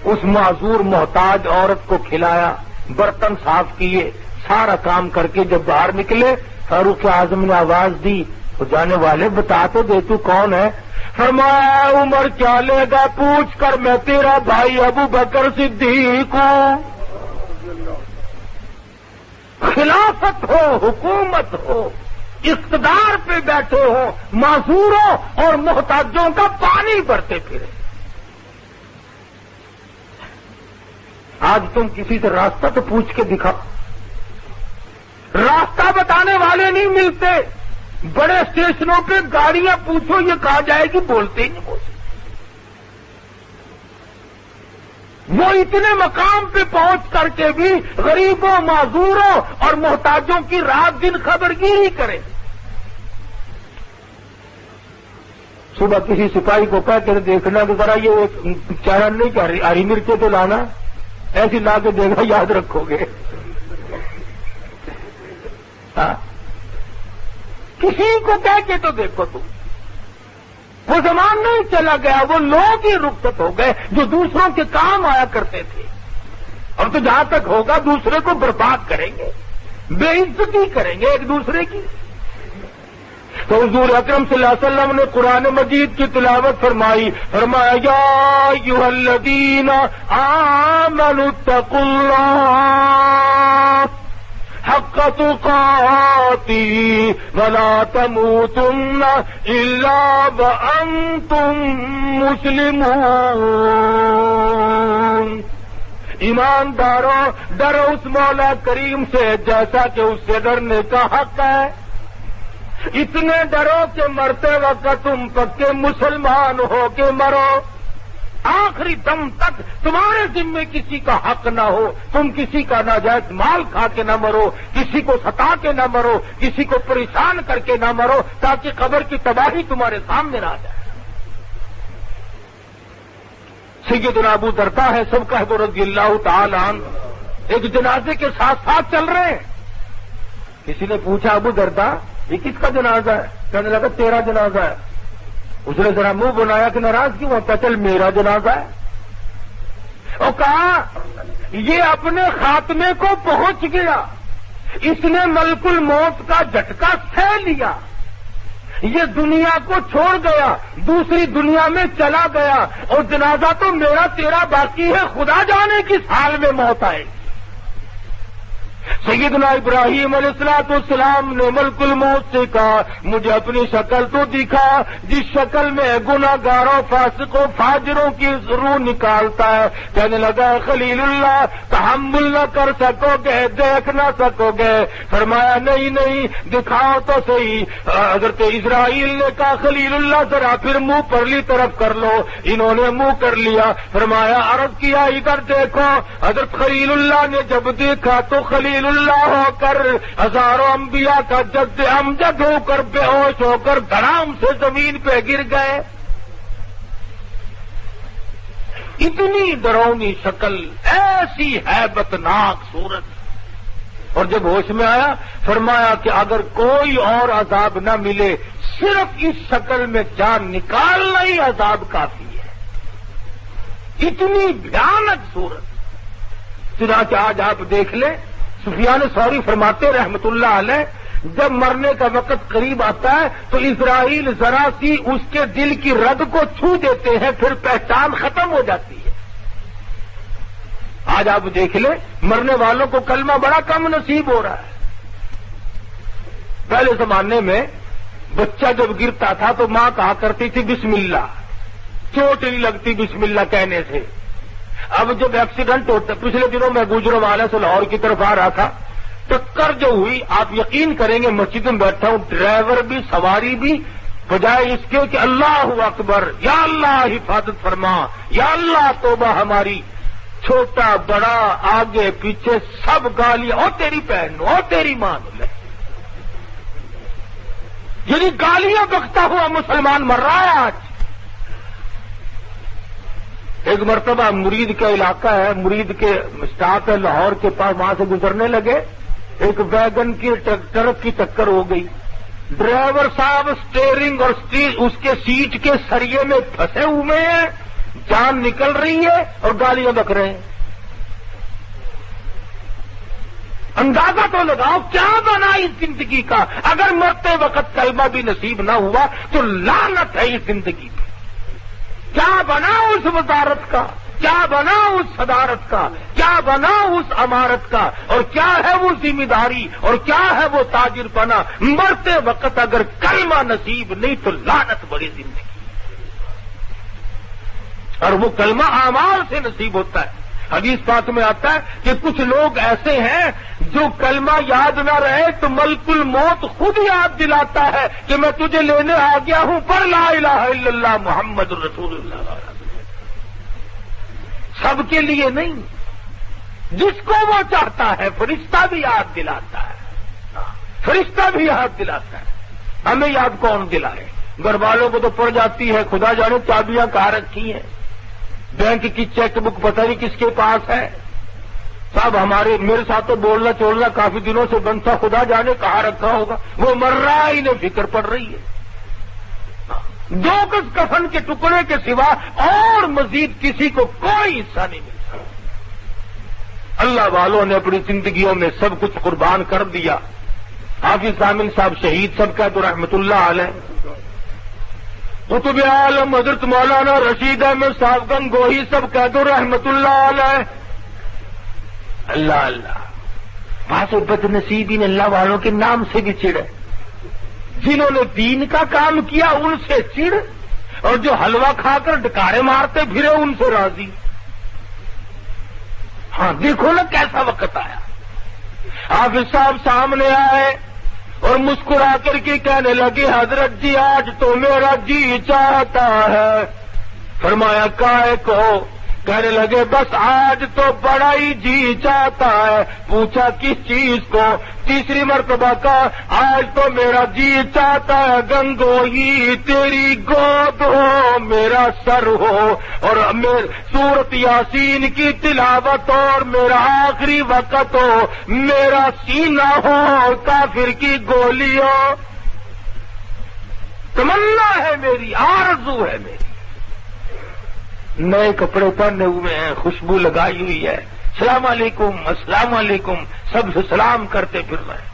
اس معذور محتاج عورت کو کھلایا، برتن صاف کیے، سارا کام کر کے جب باہر نکلے فاروق اعظم نے آواز دی، تو جانے والے بتا تو دے تو کون ہے؟ فرمایا عمر کیا لے گا پوچھ کر، میں تیرا بھائی ابو بکر صدیق ہوں۔ خلافت ہو، حکومت ہو، اقتدار پہ بیٹھے ہو، معذوروں اور محتاجوں کا پانی بھرتے پھرے۔ آج تم کسی سے راستہ تو پوچھ کے دکھاؤ، راستہ بتانے والے نہیں ملتے، بڑے اسٹیشنوں پہ گاڑیاں پوچھو یہ کہاں جائے گی، بولتے ہی نہیں بولتے۔ وہ اتنے مقام پہ پہنچ کر کے بھی غریبوں، معذوروں اور محتاجوں کی رات دن خبرگیری کریں۔ صبح کسی سپاہی کو کہہ کر دیکھنا کہ ذرا یہ چارن نہیں کر رہی، ہری مرچیں تو لانا، ایسی لا کے دیکھا یاد رکھو گے۔ کسی کو کہہ کے تو دیکھو تم، وہ زمان نہیں چلا گیا، وہ لوگ ہی رخصت ہو گئے جو دوسروں کے کام آیا کرتے تھے، اور تو جہاں تک ہوگا دوسرے کو برباد کریں گے، بے عزتی کریں گے ایک دوسرے کی۔ تو حضور اکرم صلی اللہ علیہ وسلم نے قرآن مجید کی تلاوت فرمائی، فرمایا یا ایھا الذین آمنوا اتقوا اللہ حق تقاته ولا تموتن الا وانتم مسلمون. ایمانداروں ڈرو اس مولا کریم سے جیسا کہ اس سے ڈرنے کا حق ہے. اتنے ڈرو کہ مرتے وقت تم پکے مسلمان ہو کے مرو. آخری دم تک تمہارے ذمے کسی کا حق نہ ہو. تم کسی کا ناجائز مال کھا کے نہ مرو, کسی کو ستا کے نہ مرو, کسی کو پریشان کر کے نہ مرو, تاکہ قبر کی تباہی تمہارے سامنے نہ آ جائے. سیدنا ابو درداء ہے سب کا رضی اللہ تعالی عنہ, ایک جنازے کے ساتھ ساتھ چل رہے ہیں. کسی نے پوچھا ابو درداء یہ کس کا جنازہ ہے؟ کہنے لگا تیرا جنازہ ہے. اس نے ذرا منہ بنایا کہ ناراض کیوں ہے؟ چل میرا جنازہ ہے. اور کہا یہ اپنے خاتمے کو پہنچ گیا, اس نے ملک الموت کا جھٹکا سہ لیا, یہ دنیا کو چھوڑ گیا, دوسری دنیا میں چلا گیا, اور جنازہ تو میرا تیرا باقی ہے, خدا جانے کس حال میں موت آئے. سیدنا ابراہیم علیہ السلام نے ملک الموت سے کہا مجھے اپنی شکل تو دکھا جس شکل میں گناہگاروں فاسقوں فاجروں کی روح نکالتا ہے. کہنے لگا خلیل اللہ تحمل نہ کر سکو گے, دیکھ نہ سکو گے. فرمایا نہیں دکھاؤ تو صحیح. حضرت اسرائیل نے کہا خلیل اللہ ذرا پھر منہ پرلی طرف کر لو. انہوں نے منہ کر لیا. فرمایا عرض کیا ادھر دیکھو. حضرت خلیل اللہ نے جب دیکھا تو خلیل اللہ ہو کر ہزاروں انبیاء کا جد امجد ہو کر بے ہوش ہو کر دھڑام سے زمین پہ گر گئے. اتنی ڈرونی شکل, ایسی ہیبتناک صورت. اور جب ہوش میں آیا فرمایا کہ اگر کوئی اور عذاب نہ ملے صرف اس شکل میں جان نکالنا ہی عذاب کافی ہے. اتنی بھیانک صورت. چنانچہ آج آپ دیکھ لیں سفیان ثوری فرماتے رحمت اللہ علیہ جب مرنے کا وقت قریب آتا ہے تو اسرائیل ذرا سی اس کے دل کی رگ کو چھو دیتے ہیں, پھر پہچان ختم ہو جاتی ہے. آج آپ دیکھ لیں مرنے والوں کو کلمہ بڑا کم نصیب ہو رہا ہے. پہلے زمانے میں بچہ جب گرتا تھا تو ماں کہا کرتی تھی بسم اللہ, چوٹ نہیں لگتی بسم اللہ کہنے سے. اب جب ایکسیڈنٹ ہوتا, پچھلے دنوں میں گجروں والے سے لاہور کی طرف آ رہا تھا, ٹکر جو ہوئی آپ یقین کریں گے مسجد میں بیٹھا ہوں, ڈرائیور بھی سواری بھی بجائے اس کے کہ اللہ اکبر یا اللہ حفاظت فرما یا اللہ توبہ ہماری, چھوٹا بڑا آگے پیچھے سب گالیاں, او تیری بہن او تیری ماں, یعنی گالیاں بکتا ہوا مسلمان مر رہا ہے آج. ایک مرتبہ مرید کا علاقہ ہے, مرید کے اسٹاف ہے لاہور کے پاس, وہاں سے گزرنے لگے, ایک ویگن کی ٹرک کی ٹکر ہو گئی. ڈرائیور صاحب اسٹیئرنگ اور اس کے سیٹ کے سریے میں پھنسے ہوئے ہیں, جان نکل رہی ہے اور گالیاں بک رہے ہیں. اندازہ تو لگاؤ کیا بنا اس زندگی کا. اگر مرتے وقت کلمہ بھی نصیب نہ ہوا تو لعنت ہے اس زندگی پہ. کیا بنا اس وزارت کا, کیا بنا اس صدارت کا, کیا بنا اس امارت کا, اور کیا ہے وہ ذمہ داری, اور کیا ہے وہ تاجر پنا. مرتے وقت اگر کلمہ نصیب نہیں تو لعنت بڑی زندگی. اور وہ کلمہ اعمال سے نصیب ہوتا ہے. حدیث پاک میں آتا ہے کہ کچھ لوگ ایسے ہیں جو کلمہ یاد نہ رہے تو ملک الموت خود یاد دلاتا ہے کہ میں تجھے لینے آ گیا ہوں پر لا الہ الا اللہ محمد رسول اللہ. سب کے لیے نہیں, جس کو وہ چاہتا ہے فرشتہ بھی یاد دلاتا ہے, فرشتہ بھی یاد دلاتا ہے. ہمیں یاد کون دلائے؟ گھر والوں کو تو پڑ جاتی ہے, خدا جانے چابیاں کہاں رکھی ہیں, بینک کی چیک بک پتہ نہیں کس کے پاس ہے. صاحب میرے ساتھ تو بولنا چولنا کافی دنوں سے بند تھا, خدا جانے کہاں رکھا ہوگا. وہ مر رہا ہے, انہیں فکر پڑ رہی ہے. 2 گز کفن کے ٹکڑے کے سوا اور مزید کسی کو کوئی حصہ نہیں ملتا. اللہ والوں نے اپنی زندگیوں میں سب کچھ قربان کر دیا. حافظ ضامن صاحب شہید سب کا تو رحمت اللہ علیہ. قطب عالم حضرت مولانا رشید احمد صاحب گنگوہی سب کہہ دو رحمت اللہ علیہ. اللہ اللہ. بعض بدنصیبین اللہ والوں کے نام سے بھی چڑ ہے، جنہوں نے دین کا کام کیا ان سے چڑ، اور جو حلوہ کھا کر ڈکارے مارتے پھرے ان سے راضی۔ ہاں دیکھو نا کیسا وقت آیا۔ حافظ صاحب سامنے آئے اور مسکرا کر کے کہنے لگے حضرت جی آج تو میرا جی چاہتا ہے۔ فرمایا کائے کو؟ کہنے لگے بس آج تو بڑا ہی جی چاہتا ہے۔ پوچھا کس چیز کو؟ تیسری مرتبہ کہا آج تو میرا جی چاہتا ہے گنگوئی تیری گود ہو، میرا سر ہو، اور سورت یاسین کی تلاوت اور میرا آخری وقت ہو، میرا سینہ ہو کافر کی گولی ہو۔ تمنا ہے میری، آرزو ہے میری۔ نئے کپڑے پہنے ہوئے ہیں، خوشبو لگائی ہوئی ہے، السلام علیکم السلام علیکم سب سے سلام کرتے پھر رہے۔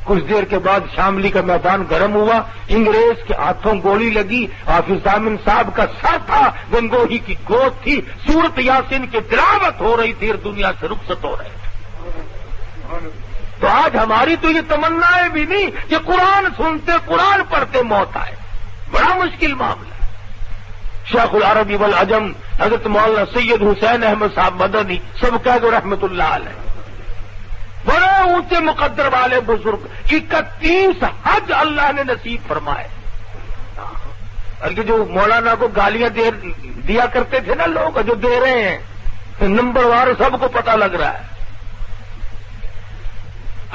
کچھ دیر کے بعد شاملی کا میدان گرم ہوا، انگریز کے ہاتھوں گولی لگی، حافظ ضامن صاحب کا سر تھا، گنگوہی کی گود تھی، سورت یاسین کی تلاوت ہو رہی تھی اور دنیا سے رخصت ہو رہے تھے۔ تو آج ہماری تو یہ تمنا ہے بھی نہیں کہ قرآن سنتے قرآن پڑھتے موت آئے، بڑا مشکل معاملہ۔ شیخ العربی والعجم حضرت مولانا سید حسین احمد صاحب مدنی سب کہہ دو رحمت اللہ علیہ، بڑے اونچے مقدر والے بزرگ، 31 حج اللہ نے نصیب فرمائے۔ بلکہ جو مولانا کو گالیاں دیا کرتے تھے نا لوگ، جو دے رہے ہیں نمبر وار سب کو پتہ لگ رہا ہے۔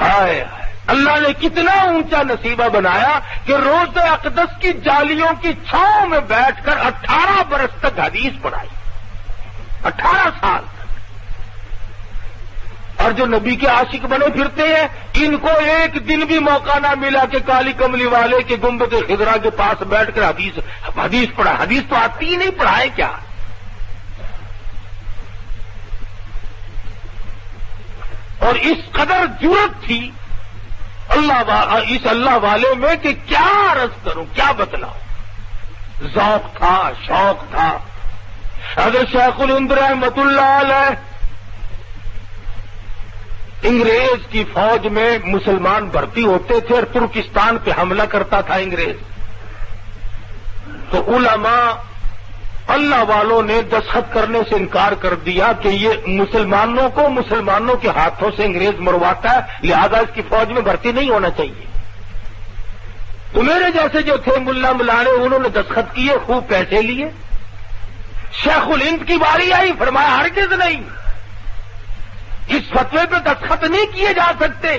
ہائے اللہ نے کتنا اونچا نصیبہ بنایا کہ روز اقدس کی جالیوں کی چھاؤں میں بیٹھ کر 18 برس تک حدیث پڑھائی، 18 سال تک۔ اور جو نبی کے عاشق بنے پھرتے ہیں ان کو ایک دن بھی موقع نہ ملا کہ کالی کملی والے کے گنبد خضرا کے پاس بیٹھ کر حدیث پڑھا۔ حدیث تو آتی ہی نہیں، پڑھائے کیا؟ اور اس قدر جرأت تھی اس اللہ والے میں کہ کیا عرض کروں، کیا بتلاؤں۔ ذوق تھا، شوق تھا۔ اگر شیخ الہند رحمت اللہ علیہ انگریز کی فوج میں مسلمان بھرتی ہوتے تھے اور ترکستان پہ حملہ کرتا تھا انگریز، تو علماء اللہ والوں نے دستخط کرنے سے انکار کر دیا کہ یہ مسلمانوں کے ہاتھوں سے انگریز مرواتا ہے، لہذا اس کی فوج میں بھرتی نہیں ہونا چاہیے۔ تو میرے جیسے جو تھے ملا ملانے انہوں نے دستخط کیے، خوب پیسے لیے۔ شیخ الہند کی باری آئی، فرمایا ہرگز نہیں، اس فتوے پہ دستخط نہیں کیے جا سکتے۔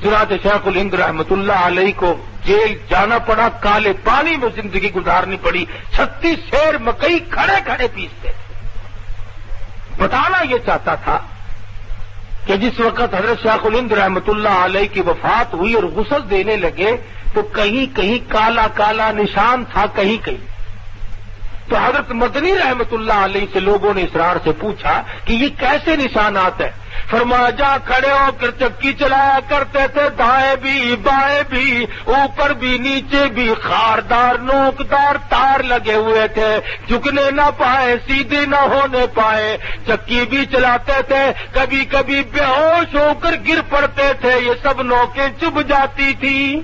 چنانچہ شیخ الہند رحمت اللہ علیہ کو جیل جانا پڑا، کالے پانی میں زندگی گزارنی پڑی، 36 سیر مکئی کھڑے کھڑے پیستے تھے۔ بتانا یہ چاہتا تھا کہ جس وقت حضرت شیخ الہند رحمت اللہ علیہ کی وفات ہوئی اور غسل دینے لگے تو کہیں کہیں کالا کالا نشان تھا، کہیں کہیں۔ تو حضرت مدنی رحمت اللہ علیہ سے لوگوں نے اسرار سے پوچھا کہ یہ کیسے نشانات ہیں؟ فرمایا جہاں کھڑے ہو کر چکی چلایا کرتے تھے، دائیں بھی بائیں بھی اوپر بھی نیچے بھی خاردار نوکدار تار لگے ہوئے تھے، جھکنے نہ پائے، سیدھے نہ ہونے پائے، چکی بھی چلاتے تھے، کبھی کبھی بے ہوش ہو کر گر پڑتے تھے، یہ سب نوکیں چبھ جاتی تھی۔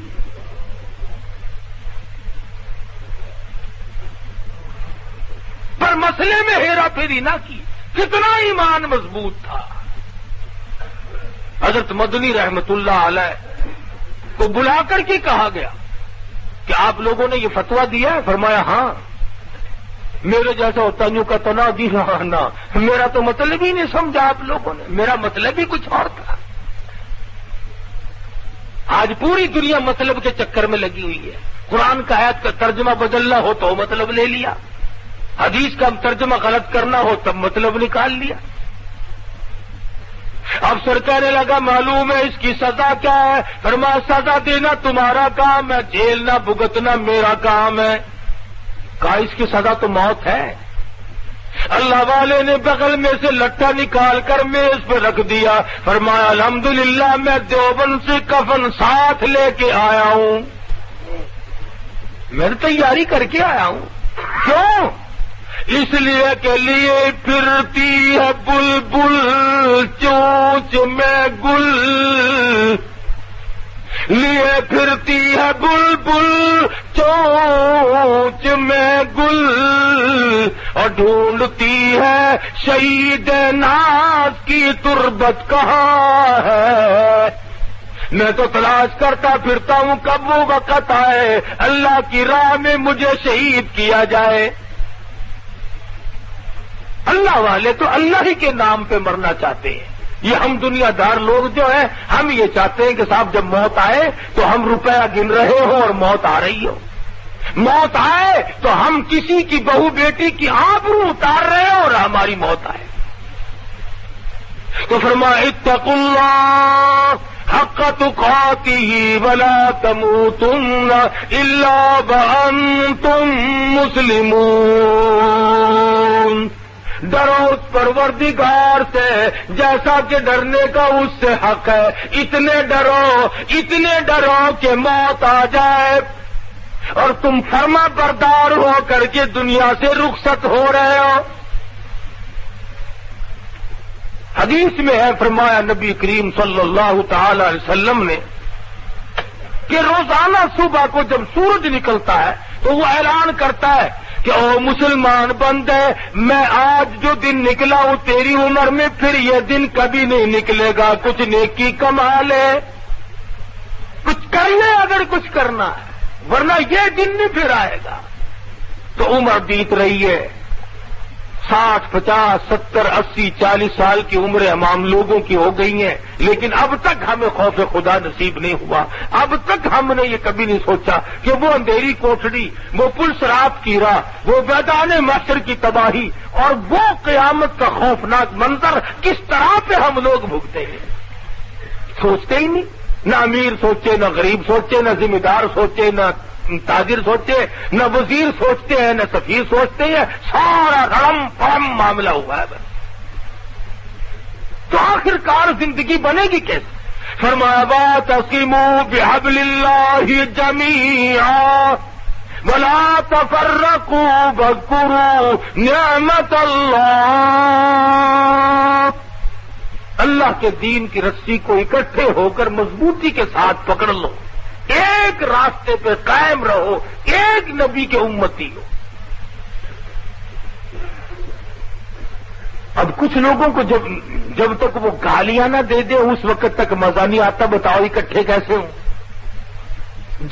پر مسئلے میں ہیرا پھیری نہ کی، کتنا ایمان مضبوط تھا۔ حضرت مدنی رحمت اللہ علیہ کو بلا کر کے کہا گیا کہ آپ لوگوں نے یہ فتویٰ دیا ہے؟ فرمایا ہاں۔ میرے جیسا ہوتا یوں کا تنا دی رہا، میرا تو مطلب ہی نہیں سمجھا آپ لوگوں نے، میرا مطلب ہی کچھ اور تھا۔ آج پوری دنیا مطلب کے چکر میں لگی ہوئی ہے۔ قرآن کا آیت کا ترجمہ بدلنا ہو تو مطلب لے لیا، حدیث کا ترجمہ غلط کرنا ہو تب مطلب نکال لیا۔ افسر کہنے لگا معلوم ہے اس کی سزا کیا ہے؟ فرمایا سزا دینا تمہارا کام ہے، جیل نہ بھگتنا میرا کام ہے۔ کہا اس کی سزا تو موت ہے۔ اللہ والے نے بغل میں سے لٹھا نکال کر میز پہ رکھ دیا، فرمایا الحمدللہ میں دیوبند سے کفن ساتھ لے کے آیا ہوں، میں تیاری کر کے آیا ہوں۔ کیوں؟ اس لیے کہ لیے پھرتی ہے بلبل چونچ میں گل، لیے پھرتی ہے بلبل چونچ میں گل، اور ڈھونڈتی ہے شہید ناز کی تربت کہاں ہے۔ میں تو تلاش کرتا پھرتا ہوں کب وہ وقت آئے اللہ کی راہ میں مجھے شہید کیا جائے۔ اللہ والے تو اللہ ہی کے نام پہ مرنا چاہتے ہیں۔ یہ ہم دنیا دار لوگ جو ہیں ہم یہ چاہتے ہیں کہ صاحب جب موت آئے تو ہم روپیہ گن رہے ہوں اور موت آ رہی ہو، موت آئے تو ہم کسی کی بہو بیٹی کی آبرو اتار رہے ہوں اور ہماری موت آئے۔ تو فرمایا اتقوا اللہ حق تقاتہ ولا تموتن الا وانتم مسلمون، ڈرو اس پروردگار سے جیسا کہ ڈرنے کا اس سے حق ہے، اتنے ڈرو کہ موت آ جائے اور تم فرما بردار ہو کر کے دنیا سے رخصت ہو رہے ہو۔ حدیث میں ہے فرمایا نبی کریم صلی اللہ تعالی علیہ وسلم نے کہ روزانہ صبح کو جب سورج نکلتا ہے تو وہ اعلان کرتا ہے کہ او مسلمان بندے، میں آج جو دن نکلا ہوں تیری عمر میں پھر یہ دن کبھی نہیں نکلے گا، کچھ نیکی کما لے، کچھ کر لے اگر کچھ کرنا ہے، ورنہ یہ دن نہیں پھر آئے گا۔ تو عمر بیت رہی ہے، 60 50 70 80 40 سال کی عمریں عام لوگوں کی ہو گئی ہیں، لیکن اب تک ہمیں خوف خدا نصیب نہیں ہوا۔ اب تک ہم نے یہ کبھی نہیں سوچا کہ وہ اندھیری کوٹڑی، وہ پلس رات کی راہ، وہ میدان محشر کی تباہی اور وہ قیامت کا خوفناک منظر کس طرح پہ ہم لوگ بھگتے ہیں۔ سوچتے ہی نہیں، نہ امیر سوچے، نہ غریب سوچے، نہ ذمہ دار سوچے، نہ تاجر سوچے، نہ وزیر سوچتے ہیں، نہ سفیر سوچتے ہیں، سارا رڑم پڑم معاملہ ہوا ہے بس۔ تو آخر کار زندگی بنے گی کیسے؟ فرمایا واعتصموا بحبل اللہ جمیعا ولا تفرقوا واذکروا نعمت اللہ، اللہ کے دین کی رسی کو اکٹھے ہو کر مضبوطی کے ساتھ پکڑ لو، ایک راستے پہ قائم رہو، ایک نبی کے امتی ہو۔ اب کچھ لوگوں کو جب تک وہ گالیاں نہ دے دے اس وقت تک مزہ نہیں آتا، بتاؤ اکٹھے کیسے ہوں؟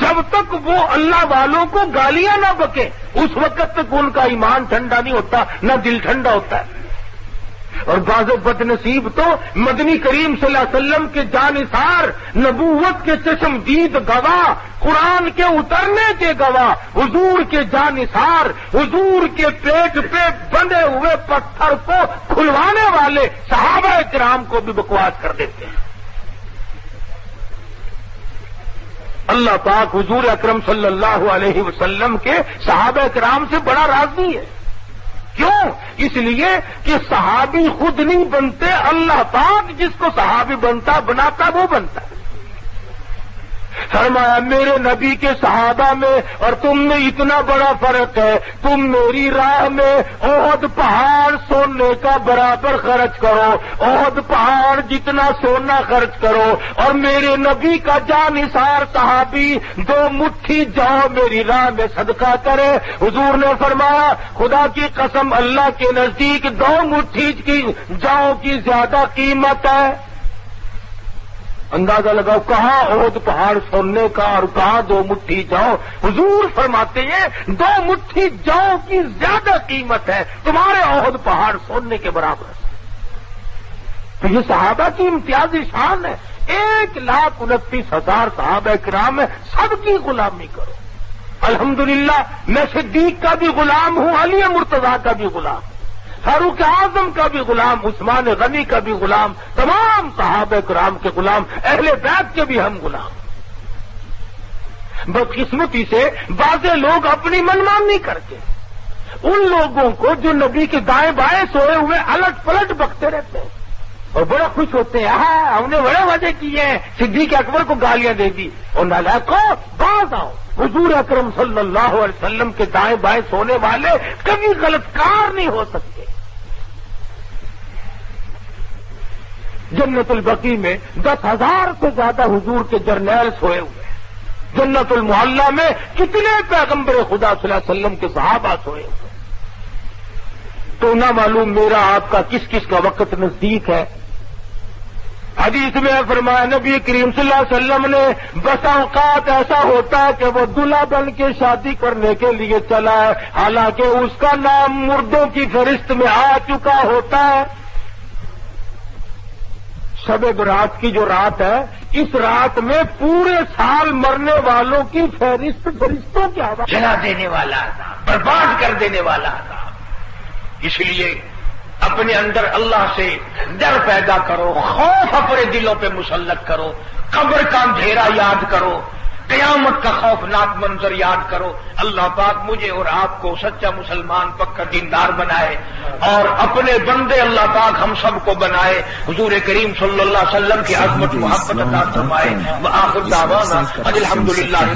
جب تک وہ اللہ والوں کو گالیاں نہ بکے اس وقت تک ان کا ایمان ٹھنڈا نہیں ہوتا، نہ دل ٹھنڈا ہوتا ہے۔ اور بعض بد نصیب تو مدنی کریم صلی اللہ علیہ وسلم کے جانثار، نبوت کے چشمدید گواہ، قرآن کے اترنے کے گواہ، حضور کے جانثار، حضور کے پیٹ پہ بندھے ہوئے پتھر کو کھلوانے والے صحابہ کرام کو بھی بکواس کر دیتے ہیں۔ اللہ پاک حضور اکرم صلی اللہ علیہ وسلم کے صحابہ کرام سے بڑا راضی ہے۔ کیوں؟ اس لیے کہ صحابی خود نہیں بنتے، اللہ پاک جس کو صحابی بناتا وہ بنتا ہے۔ فرمایا میرے نبی کے صحابہ میں اور تم میں اتنا بڑا فرق ہے، تم میری راہ میں احد پہاڑ سونے کا برابر خرچ کرو، احد پہاڑ جتنا سونا خرچ کرو، اور میرے نبی کا جانثار صحابی 2 مٹھی جو میری راہ میں صدقہ کرے۔ حضور نے فرمایا خدا کی قسم اللہ کے نزدیک 2 مٹھی کی جو کی زیادہ قیمت ہے۔ اندازہ لگاؤ کہاں احد پہاڑ سونے کا اور کہاں 2 مٹھی جو۔ حضور فرماتے ہیں 2 مٹھی جو کی زیادہ قیمت ہے، تمہارے احد پہاڑ سونے کے برابر۔ تو یہ صحابہ کی امتیازی شان ہے۔ 1,29,000 صحابہ کرام ہے، سب کی غلامی کرو۔ الحمدللہ میں صدیق کا بھی غلام ہوں، علی مرتضیٰ کا بھی غلام ہوں، فاروق اعظم کا بھی غلام، عثمان غنی کا بھی غلام، تمام صحابہ کرام کے غلام، اہل بیت کے بھی ہم غلام۔ بدقسمتی سے بعض لوگ اپنی منمانی کرتے، ان لوگوں کو جو نبی کے دائیں بائیں سوئے ہوئے الٹ پلٹ بکتے رہتے ہیں۔ اور بڑا خوش ہوتے ہیں، ہم نے بڑے مزے کیے ہیں، صدیق اکبر کو گالیاں دے دی، اور نالائکو باز آؤ، حضور اکرم صلی اللہ علیہ وسلم کے دائیں بائیں سونے والے کبھی غلط کار نہیں ہو سکتے۔ جنت البقیع میں 10,000 سے زیادہ حضور کے جرنیل سوئے ہوئے ہیں، جنت المعلی میں کتنے پیغمبر خدا صلی اللہ علیہ وسلم کے صحابہ سوئے ہوئے ہیں۔ تو نہ معلوم میرا آپ کا کس کس کا وقت نزدیک ہے۔ حدیث میں فرمایا نبی کریم صلی اللہ علیہ وسلم نے بسا اوقات ایسا ہوتا ہے کہ وہ دلہا بن کے شادی کرنے کے لیے چلا ہے، حالانکہ اس کا نام مردوں کی فہرست میں آ چکا ہوتا ہے۔ شب برات کی جو رات ہے، اس رات میں پورے سال مرنے والوں کی فہرست فرشتوں کی آواز جلا دینے والا تھا، برباد کر دینے والا تھا۔ اس لیے اپنے اندر اللہ سے ڈر پیدا کرو، خوف اپنے دلوں پہ مسلط کرو، قبر کا اندھیرا یاد کرو، قیامت کا خوفناک منظر یاد کرو۔ اللہ پاک مجھے اور آپ کو سچا مسلمان پکا دیندار بنائے، اور اپنے بندے اللہ پاک ہم سب کو بنائے، حضور کریم صلی اللہ علیہ وسلم کی عظمت محبت عطا فرمائے۔ وآخر دعوانا الحمدللہ۔